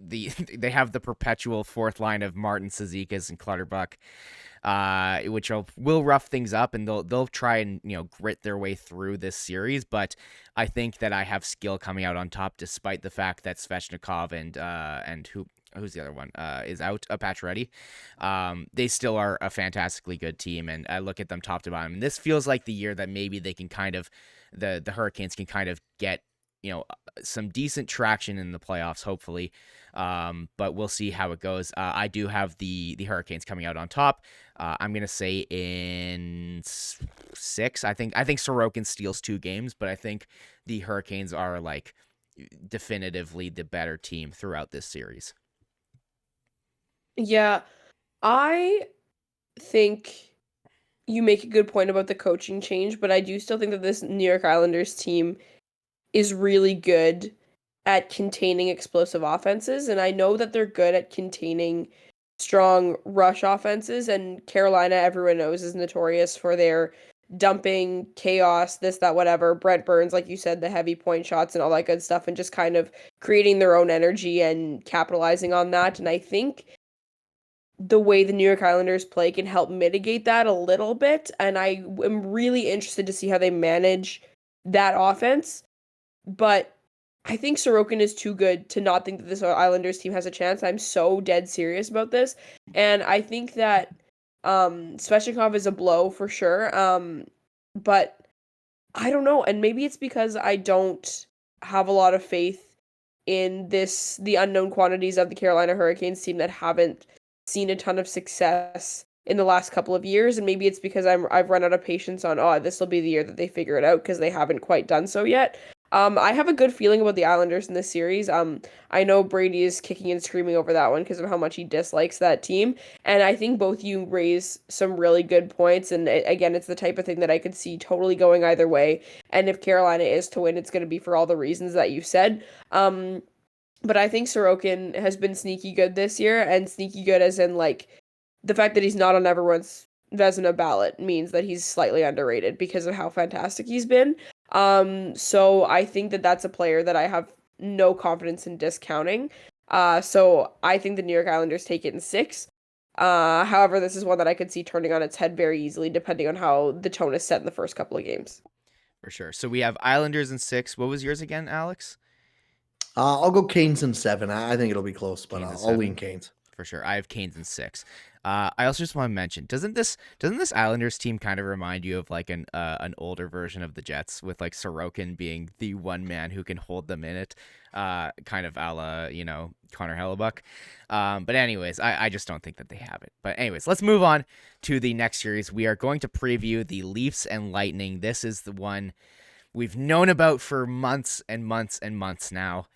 they have the perpetual fourth line of Martin Cizikas and Clutterbuck, which will rough things up, and they'll try and grit their way through this series. But I think that I have skill coming out on top, despite the fact that Svechnikov and who who's the other one? Is out. Pacioretty. They still are a fantastically good team, and I look at them top to bottom. And this feels like the year that maybe they can kind of the Hurricanes can kind of get some decent traction in the playoffs, hopefully. But we'll see how it goes. I do have the Hurricanes coming out on top. I'm gonna say in 6. I think Sorokin steals 2 games, but I think the Hurricanes are like definitively the better team throughout this series. Yeah, I think you make a good point about the coaching change, but I do still think that this New York Islanders team is really good at containing explosive offenses, and I know that they're good at containing strong rush offenses, and Carolina, everyone knows, is notorious for their dumping, chaos, this, that, whatever. Brent Burns, like you said, the heavy point shots and all that good stuff, and just kind of creating their own energy and capitalizing on that. And I think the way the New York Islanders play can help mitigate that a little bit. And I am really interested to see how they manage that offense. But I think Sorokin is too good to not think that this Islanders team has a chance. I'm so dead serious about this. And I think that Svechnikov is a blow for sure. But I don't know. And maybe it's because I don't have a lot of faith in the unknown quantities of the Carolina Hurricanes team that haven't seen a ton of success in the last couple of years. And maybe it's because I've run out of patience on, this will be the year that they figure it out, because they haven't quite done so yet. I have a good feeling about the Islanders in this series. I know Brady is kicking and screaming over that one because of how much he dislikes that team. And I think both you raise some really good points. And again, it's the type of thing that I could see totally going either way. And if Carolina is to win, it's going to be for all the reasons that you said. But I think Sorokin has been sneaky good this year, and sneaky good as in, like, the fact that he's not on everyone's Vezina ballot means that he's slightly underrated because of how fantastic he's been. So I think that that's a player that I have no confidence in discounting. So I think the New York Islanders take it in 6. However, this is one that I could see turning on its head very easily, depending on how the tone is set in the first couple of games. For sure. So we have Islanders in 6. What was yours again, Alex? I'll go Canes in 7. I think it'll be close, but I'll lean Canes. For sure. I have Canes in 6. I also just want to mention, doesn't this Islanders team kind of remind you of like an older version of the Jets, with like Sorokin being the one man who can hold them in it, kind of a la, Connor Hellebuck. But anyways, I just don't think that they have it. But anyways, let's move on to the next series. We are going to preview the Leafs and Lightning. This is the one we've known about for months and months and months now.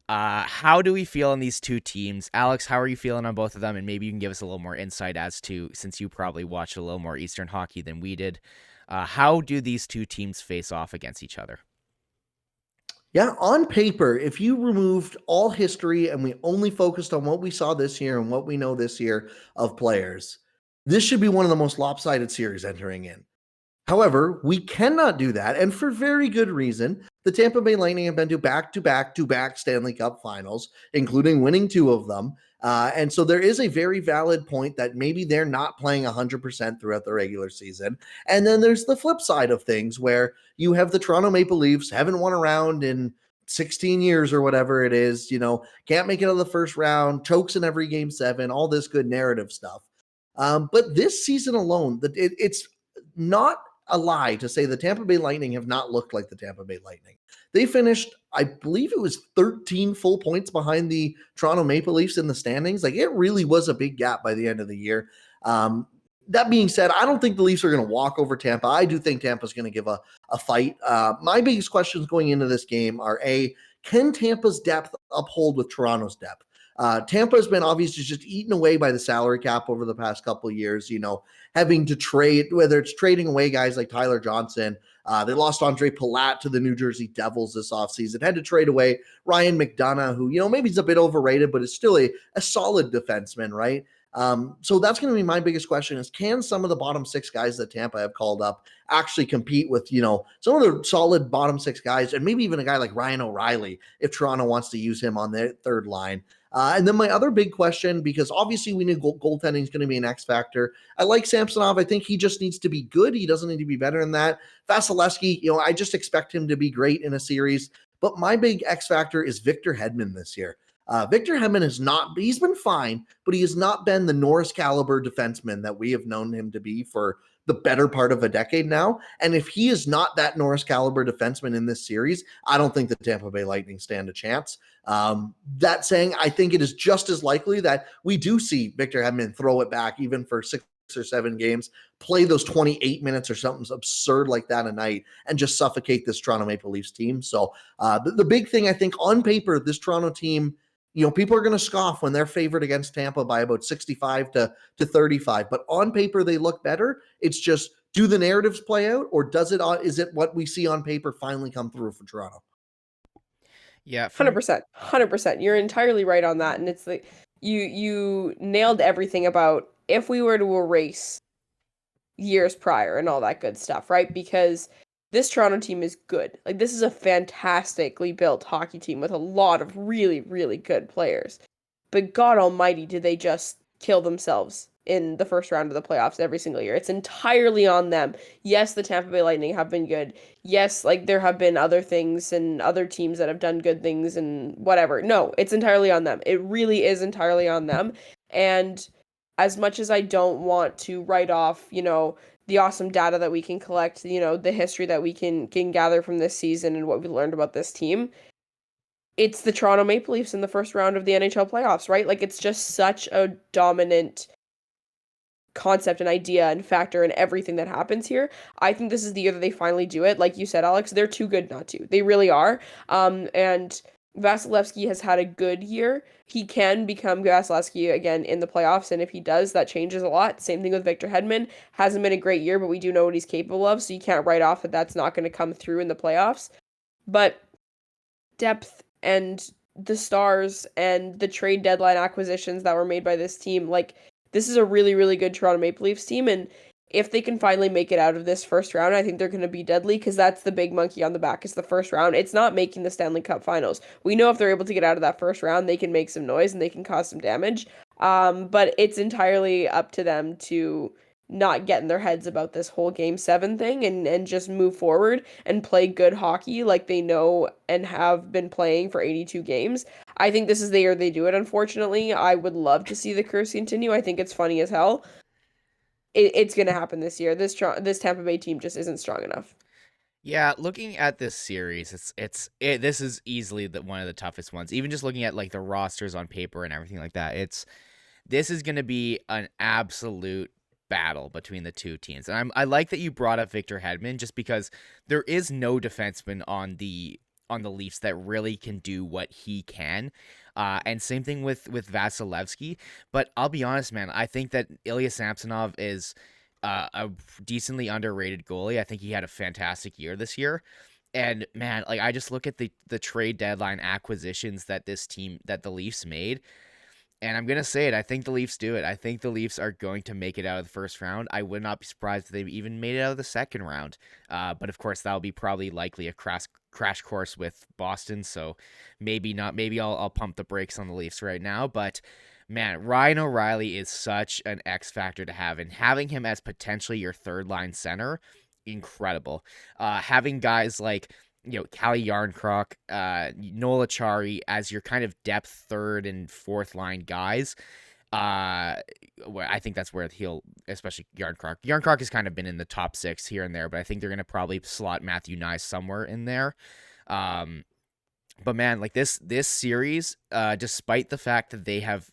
How do we feel on these two teams? Alex, how are you feeling on both of them? And maybe you can give us a little more insight as to, since you probably watched a little more Eastern hockey than we did, how do these two teams face off against each other? Yeah, on paper, if you removed all history and we only focused on what we saw this year and what we know this year of players, this should be one of the most lopsided series entering in. However, we cannot do that, and for very good reason. The Tampa Bay Lightning have been to back Stanley Cup finals, including winning 2 of them. And so there is a very valid point that maybe they're not playing 100% throughout the regular season. And then there's the flip side of things where you have the Toronto Maple Leafs, haven't won a round in 16 years or whatever it is, can't make it out of the first round, chokes in every game 7, all this good narrative stuff. But this season alone, it's not a lie to say the Tampa Bay Lightning have not looked like the Tampa Bay Lightning. They finished, I believe it was 13 full points behind the Toronto Maple Leafs in the standings. Like, it really was a big gap by the end of the year. That being said, I don't think the Leafs are going to walk over Tampa. I do think Tampa's going to give a fight. My biggest questions going into this game are, can Tampa's depth uphold with Toronto's depth? Tampa has been obviously just eaten away by the salary cap over the past couple of years, having to trade, whether it's trading away guys like Tyler Johnson. They lost Andre Palat to the New Jersey Devils this offseason, had to trade away Ryan McDonough, who, maybe he's a bit overrated, but is still a solid defenseman, right? So that's going to be my biggest question is, can some of the bottom 6 guys that Tampa have called up actually compete with, some of the solid bottom 6 guys, and maybe even a guy like Ryan O'Reilly if Toronto wants to use him on their third line? And then my other big question, because obviously we knew goaltending is going to be an X factor. I like Samsonov. I think he just needs to be good. He doesn't need to be better than that. Vasilevsky, I just expect him to be great in a series. But my big X factor is Victor Hedman this year. Victor Hedman he's been fine, but he has not been the Norris caliber defenseman that we have known him to be for the better part of a decade now. And if he is not that Norris caliber defenseman in this series, I don't think the Tampa Bay Lightning stand a chance. That saying, I think it is just as likely that we do see Victor Hedman throw it back even for 6 or 7 games, play those 28 minutes or something absurd like that a night, and just suffocate this Toronto Maple Leafs team. So the big thing, I think, on paper, this Toronto team, people are going to scoff when they're favored against Tampa by about 65 to 35. But on paper, they look better. It's just, do the narratives play out, or is it what we see on paper finally come through for Toronto? Yeah, 100%. 100%. You're entirely right on that. And it's like you nailed everything about if we were to erase years prior and all that good stuff, right? Because this Toronto team is good. Like, this is a fantastically built hockey team with a lot of really, really good players. But God almighty, did they just kill themselves in the first round of the playoffs every single year. It's entirely on them. Yes, the Tampa Bay Lightning have been good. Yes, like, there have been other things and other teams that have done good things and whatever. No, it's entirely on them. It really is entirely on them. And as much as I don't want to write off, the awesome data that we can collect, the history that we can gather from this season and what we learned about this team, it's the Toronto Maple Leafs in the first round of the NHL playoffs, right? Like, it's just such a dominant concept and idea and factor in everything that happens here. I think this is the year that they finally do it. Like you said, Alex, they're too good not to. They really are. And Vasilevsky has had a good year. He can become Vasilevsky again in the playoffs, and if he does, that changes a lot. Same thing with Victor Hedman. Hasn't been a great year, but we do know what he's capable of, so you can't write off that that's not going to come through in the playoffs. But depth and the stars and the trade deadline acquisitions that were made by this team, like, this is a really, really good Toronto Maple Leafs team, and if they can finally make it out of this first round, I think they're going to be deadly, because that's the big monkey on the back, is the first round. It's not making the Stanley Cup Finals. We know if they're able to get out of that first round, they can make some noise and they can cause some damage. But it's entirely up to them to not get in their heads about this whole Game 7 thing, and just move forward and play good hockey like they know and have been playing for 82 games. I think this is the year they do it, unfortunately. I would love to see the curse continue. I think it's funny as hell. It's going to happen this year. This Tampa Bay team just isn't strong enough. Yeah, looking at this series, this is easily one of the toughest ones. Even just looking at like the rosters on paper and everything like that, this is going to be an absolute battle between the two teams. And I like that you brought up Victor Hedman, just because there is no defenseman on the Leafs that really can do what he can. And same thing with Vasilevsky. But I'll be honest, man, I think that Ilya Samsonov is a decently underrated goalie. I think he had a fantastic year this year. And man, like, I just look at the trade deadline acquisitions that the Leafs made. And I'm going to say it. I think the Leafs do it. I think the Leafs are going to make it out of the first round. I would not be surprised if they even made it out of the second round. But of course, that'll be probably likely a crash course with Boston. So maybe not. Maybe I'll pump the brakes on the Leafs right now. But man, Ryan O'Reilly is such an X factor to have. And having him as potentially your third line center, incredible. Having guys like, Calle Yarncroc, Noel Acciari as your kind of depth third and fourth line guys. I think that's where especially Yarncroc. Yarncroc has kind of been in the top 6 here and there, but I think they're going to probably slot Matthew Nyes somewhere in there. But man, like, this series, despite the fact that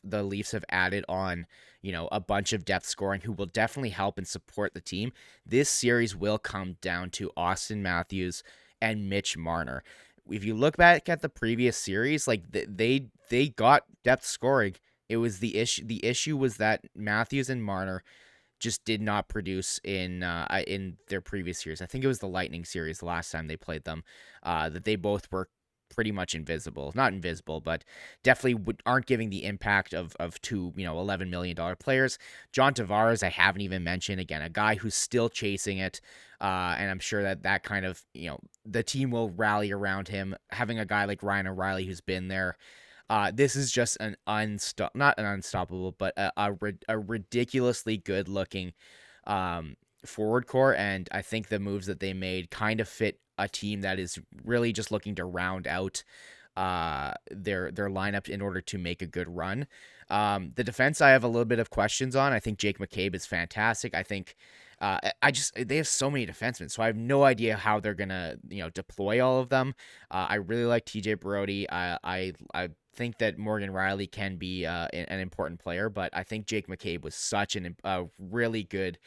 the Leafs have added on, a bunch of depth scoring who will definitely help and support the team, this series will come down to Auston Matthews and Mitch Marner. If you look back at the previous series, like, they got depth scoring. It was the issue. The issue was that Matthews and Marner just did not produce in their previous series. I think it was the Lightning series the last time they played them. That they both were pretty much not invisible, but definitely aren't giving the impact of two, $11 million players. John Tavares, I haven't even mentioned, again, a guy who's still chasing it. And I'm sure that kind of, the team will rally around him. Having a guy like Ryan O'Reilly who's been there. This is just not an unstoppable, but a ridiculously good looking forward core. And I think the moves that they made kind of fit a team that is really just looking to round out their lineup in order to make a good run. The defense I have a little bit of questions on. I think Jake McCabe is fantastic. I think they have so many defensemen, so I have no idea how they're gonna deploy all of them. I really like TJ Brody. I think that Morgan Riley can be an important player, but I think Jake McCabe was such a really good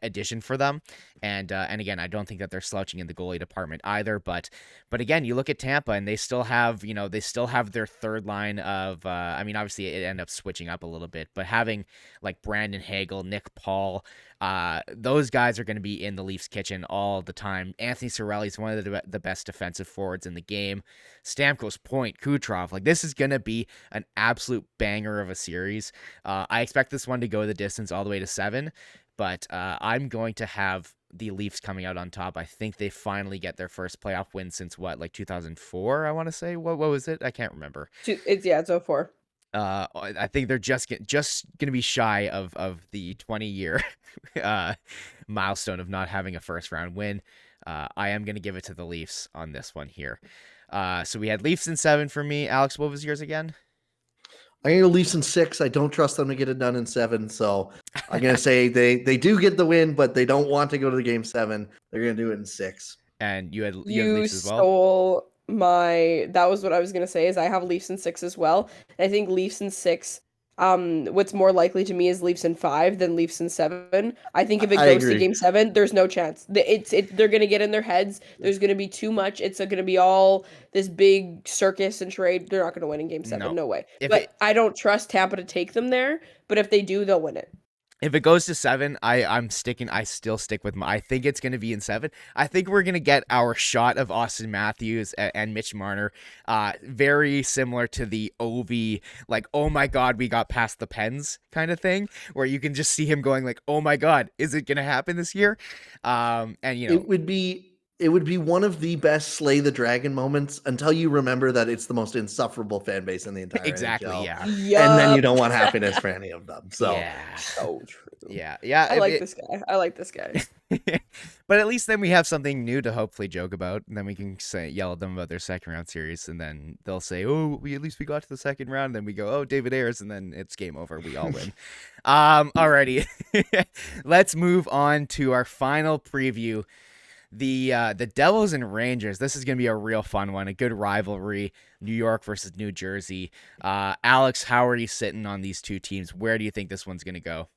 addition for them. And again, I don't think that they're slouching in the goalie department either. But again, you look at Tampa and they still have their third line of I mean, obviously it ended up switching up a little bit, but having like Brandon Hagel, Nick Paul, those guys are going to be in the Leafs kitchen all the time. Anthony Cirelli is one of the best defensive forwards in the game. Stamkos, Point, Kucherov, like this is going to be an absolute banger of a series. I expect this one to go the distance all the way to 7. But I'm going to have the Leafs coming out on top. I think they finally get their first playoff win since like 2004. I want to say what was it? I can't remember. It's 04. I think they're just gonna be shy of the 20-year milestone of not having a first round win. I am gonna give it to the Leafs on this one here. So we had Leafs in 7 for me. Alex, what was yours again? I'm going to Leafs in 6. I don't trust them to get it done in 7. So I'm going to say they do get the win, but they don't want to go to the game 7. They're going to do it in 6. And you had You Leafs as well? stole that was what I was gonna say, is I have Leafs in 6 as well. I think Leafs in 6, what's more likely to me is Leafs in 5 than Leafs in 7. I think if it I goes to agree. game 7, there's no chance. They're gonna get in their heads. There's gonna be too much. It's gonna be all this big circus and charade. They're not gonna win in game 7. No. No way. If But I don't trust Tampa to take them there. But if they do, they'll win it. If it goes to 7, I still stick with I think it's going to be in 7. I think we're going to get our shot of Austin Matthews and Mitch Marner, very similar to the Ovi, like, oh my God, we got past the Pens kind of thing, where you can just see him going like, oh my God, is it going to happen this year? And It would be one of the best slay the dragon moments until you remember that it's the most insufferable fan base in the entire exactly, NHL. yeah. And then you don't want happiness for any of them. So yeah. So true. Yeah. I like this guy. I like this guy. But at least then we have something new to hopefully joke about, and then we can yell at them about their second round series, and then they'll say, "Oh, at least we got to the second round." And then we go, "Oh, David Ayers," and then it's game over. We all win. Alrighty, let's move on to our final preview. The Devils and Rangers. This is gonna be a real fun one, a good rivalry. New York versus New Jersey. Alex, how are you sitting on these two teams? Where do you think this one's gonna go?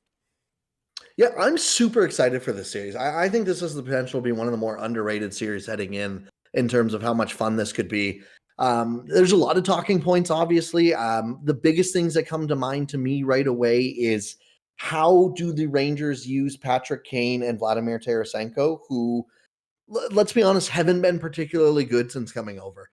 yeah, I'm super excited for this series. I think this has the potential to be one of the more underrated series heading in terms of how much fun this could be. There's a lot of talking points, obviously. The biggest things that come to mind to me right away is how do the Rangers use Patrick Kane and Vladimir Tarasenko, who, let's be honest, haven't been particularly good since coming over.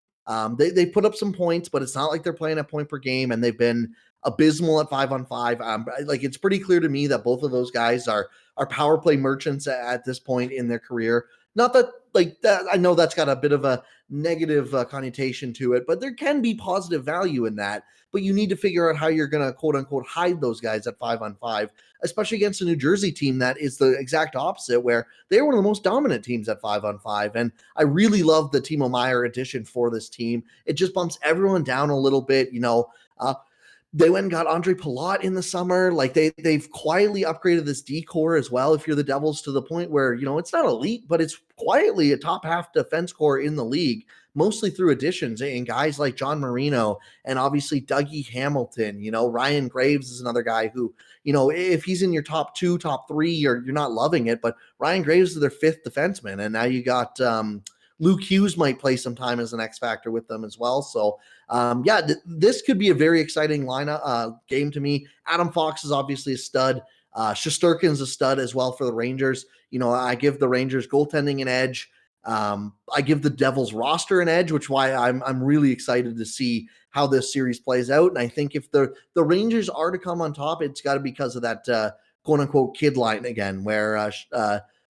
They put up some points, but it's not like they're playing a point per game, and they've been abysmal at 5-on-5. Like, it's pretty clear to me that both of those guys are power play merchants at this point in their career. Not that like that, I know that's got a bit of a negative connotation to it, but there can be positive value in that. But you need to figure out how you're going to quote unquote hide those guys at 5-on-5, especially against a New Jersey team that is the exact opposite, where they're one of the most dominant teams at 5-on-5. And I really love the Timo Meier addition for this team. It just bumps everyone down a little bit. They went and got Andre Palat in the summer. Like they've quietly upgraded this D core as well. If you're the Devils, to the point where, it's not elite, but it's quietly a top half defense core in the league, mostly through additions and guys like John Marino and obviously Dougie Hamilton. Ryan Graves is another guy who, if he's in your top 2, top 3, you're not loving it, but Ryan Graves is their 5th defenseman. And now you got Luke Hughes might play some time as an X factor with them as well. So this could be a very exciting lineup game to me. Adam Fox is obviously a stud. Shesterkin's a stud as well for the Rangers. I give the Rangers goaltending an edge. I give the Devils roster an edge, which why I'm really excited to see how this series plays out. And I think if the Rangers are to come on top, it's got to be because of that quote unquote kid line again, where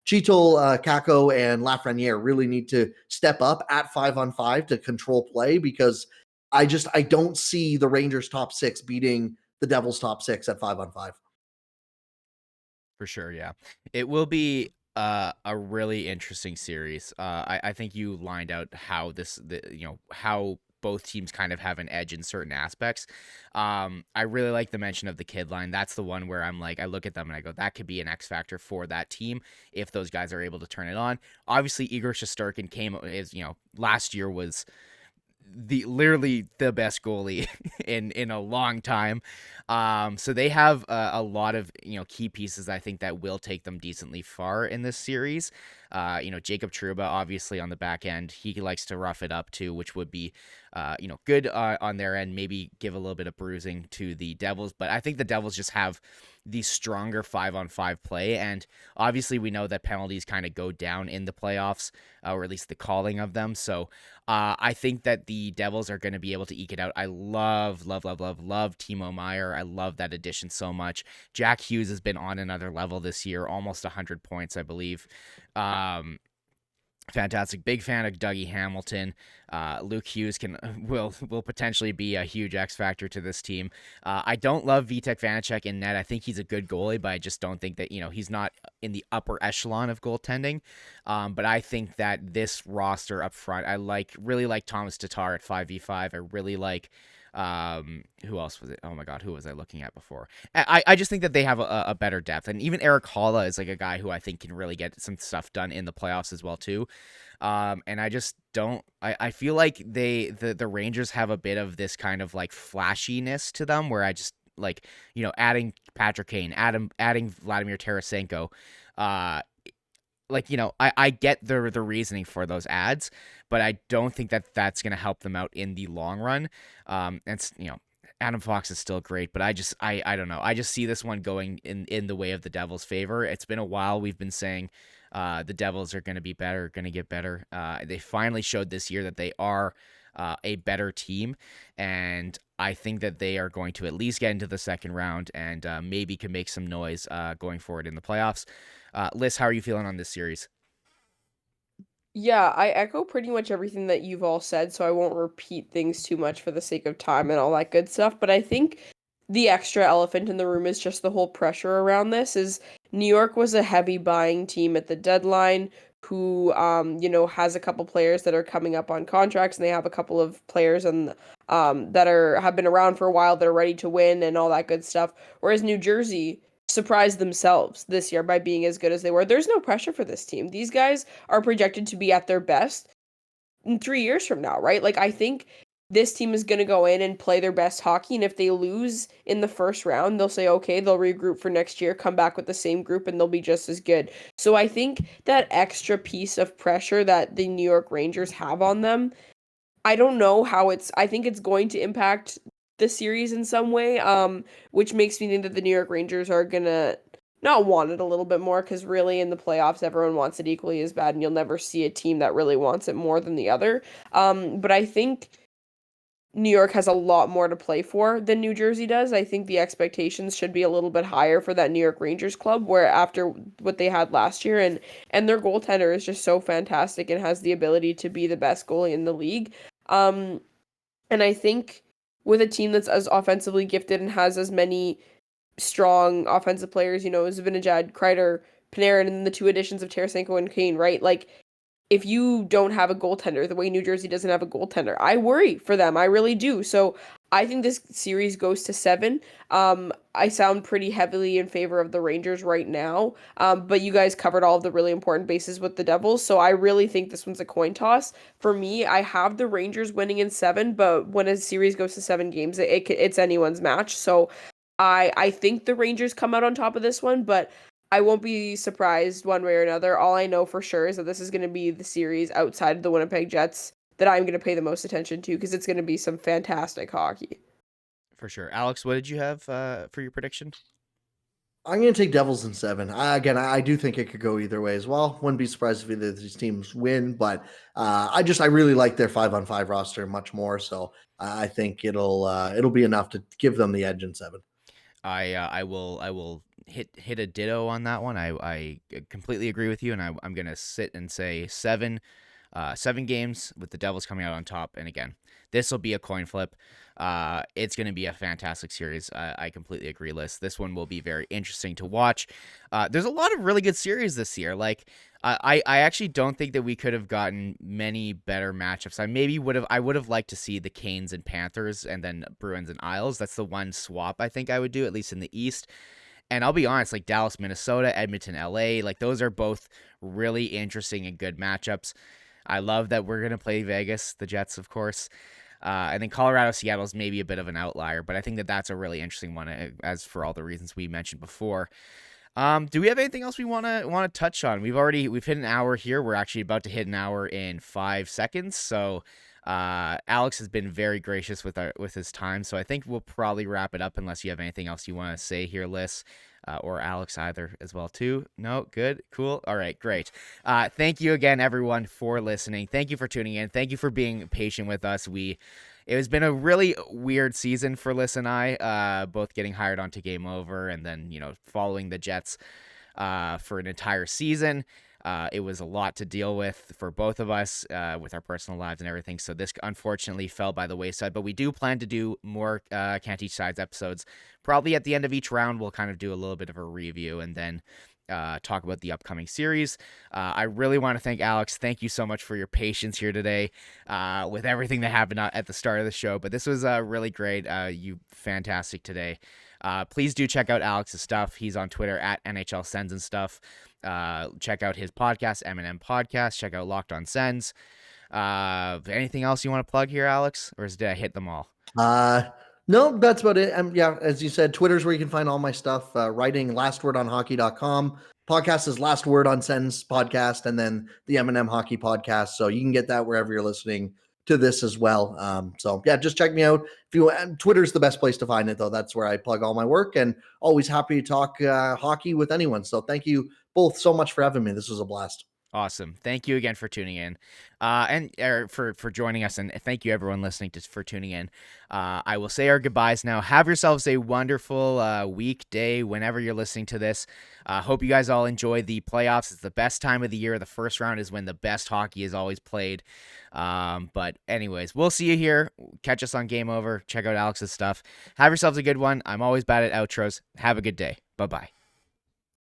Cheetle, Kako, and Lafreniere really need to step up at 5-on-5 to control play, because I don't see the Rangers top 6 beating the Devils top 6 at 5-on-5. For sure, yeah. It will be a really interesting series. I think you lined out how how both teams kind of have an edge in certain aspects. I really like the mention of the kid line. That's the one where I'm like, I look at them and I go, that could be an X factor for that team if those guys are able to turn it on. Obviously, Igor Shesterkin last year was literally the best goalie in a long time. So they have a lot of key pieces I think that will take them decently far in this series. Jacob Trouba obviously on the back end, he likes to rough it up too, which would be good on their end. Maybe give a little bit of bruising to the Devils, but I think the Devils just have the stronger 5-on-5 play, and obviously we know that penalties kind of go down in the playoffs, or at least the calling of them. So I think that the Devils are going to be able to eke it out. I love Timo Meier. I love that addition so much. Jack Hughes has been on another level this year, almost 100 points, I believe. Fantastic. Big fan of Dougie Hamilton. Luke Hughes will potentially be a huge X factor to this team. I don't love Vitek Vanacek in net. I think he's a good goalie, but I just don't think that he's not in the upper echelon of goaltending. But I think that this roster up front, I really like Thomas Tatar at 5v5. I really like who else was it? Oh my God, who was I looking at before? I just think that they have a better depth, and even Eric Halla is like a guy who I think can really get some stuff done in the playoffs as well too. And I just don't. I feel like the Rangers have a bit of this kind of like flashiness to them, where I just like adding Patrick Kane, adding Vladimir Tarasenko, I get the reasoning for those ads, but I don't think that that's going to help them out in the long run. Adam Fox is still great, but I don't know. I just see this one going in the way of the Devils' favor. It's been a while. We've been saying the Devils are going to be better, going to get better. They finally showed this year that they are a better team, and I think that they are going to at least get into the second round and maybe can make some noise going forward in the playoffs. Lyss, how are you feeling on this series? Yeah, I echo pretty much everything that you've all said, so I won't repeat things too much for the sake of time and all that good stuff. But I think the extra elephant in the room is just the whole pressure around this. Is New York was a heavy buying team at the deadline who has a couple players that are coming up on contracts, and they have a couple of players and that have been around for a while that are ready to win and all that good stuff. Whereas New Jersey surprised themselves this year by being as good as they were. There's no pressure for this team. These guys are projected to be at their best in 3 years from now, right? Like, I think this team is going to go in and play their best hockey. And if they lose in the first round, they'll say, okay, they'll regroup for next year, come back with the same group, and they'll be just as good. So I think that extra piece of pressure that the New York Rangers have on them, I don't know how I think it's going to impact the series in some way, which makes me think that the New York Rangers are gonna not want it a little bit more, because really in the playoffs everyone wants it equally as bad, and you'll never see a team that really wants it more than the other. But I think New York has a lot more to play for than New Jersey does. I think the expectations should be a little bit higher for that New York Rangers club, where after what they had last year, and their goaltender is just so fantastic and has the ability to be the best goalie in the league. Um, and I think with a team that's as offensively gifted and has as many strong offensive players, Zibanejad, Kreider, Panarin, and then the two additions of Tarasenko and Kane, right? Like, if you don't have a goaltender the way New Jersey doesn't have a goaltender, I worry for them. I really do. So I think this series goes to 7. I sound pretty heavily in favor of the Rangers right now, but you guys covered all of the really important bases with the Devils, so I really think this one's a coin toss. For me, I have the Rangers winning in 7, but when a series goes to 7 games, it's anyone's match. So I think the Rangers come out on top of this one, but I won't be surprised one way or another. All I know for sure is that this is going to be the series outside of the Winnipeg Jets that I'm going to pay the most attention to, because it's going to be some fantastic hockey. For sure. Alex, what did you have for your prediction? I'm going to take Devils in 7. I do think it could go either way as well. Wouldn't be surprised if either of these teams win, but I really like their 5-on-5 roster much more. So I think it'll be enough to give them the edge in 7. I will hit a ditto on that one. I completely agree with you, and I'm gonna sit and say 7 games with the Devils coming out on top. And again, this will be a coin flip. It's going to be a fantastic series. I completely agree, Liz. This one will be very interesting to watch. There's a lot of really good series this year. Like, I actually don't think that we could have gotten many better matchups. I would have liked to see the Canes and Panthers and then Bruins and Isles. That's the one swap I think I would do, at least in the East. And I'll be honest, like Dallas, Minnesota, Edmonton, LA, like those are both really interesting and good matchups. I love that we're going to play Vegas, the Jets, of course. I think Colorado, Seattle is maybe a bit of an outlier, but I think that that's a really interesting one, as for all the reasons we mentioned before. Do we have anything else we want to touch on? We've hit an hour here. We're actually about to hit an hour in 5 seconds. So, Alex has been very gracious with his time. So I think we'll probably wrap it up unless you have anything else you want to say here, Lyss, or Alex either as well too. No, good, cool. All right, great. Thank you again, everyone, for listening. Thank you for tuning in. Thank you for being patient with us. It has been a really weird season for Lyss and I, both getting hired onto Game Over and then, following the Jets for an entire season. It was a lot to deal with for both of us with our personal lives and everything. So this unfortunately fell by the wayside, but we do plan to do more Can't Teach Sides episodes. Probably at the end of each round, we'll kind of do a little bit of a review and then talk about the upcoming series. I really want to thank Alex. Thank you so much for your patience here today with everything that happened at the start of the show. But this was really great. You fantastic today. Please do check out Alex's stuff. He's on Twitter at NHL Sens and stuff. Check out his podcast, M&M Podcast. Check out Locked on Sens. Anything else you want to plug here, Alex? Or did I hit them all? No, that's about it. Yeah, as you said, Twitter's where you can find all my stuff. Writing lastwordonhockey.com. Podcast is Last Word on Sens podcast, and then the M&M Hockey Podcast. So you can get that wherever you're listening to this as well. So yeah, just check me out. If you Twitter's the best place to find it, though. That's where I plug all my work, and always happy to talk hockey with anyone. So thank you both so much for having me. This was a blast. Awesome. Thank you again for tuning in and for joining us. And thank you, everyone listening for tuning in. I will say our goodbyes now. Have yourselves a wonderful weekday whenever you're listening to this. Hope you guys all enjoy the playoffs. It's the best time of the year. The first round is when the best hockey is always played. But anyways, we'll see you here. Catch us on Game Over. Check out Alex's stuff. Have yourselves a good one. I'm always bad at outros. Have a good day. Bye-bye.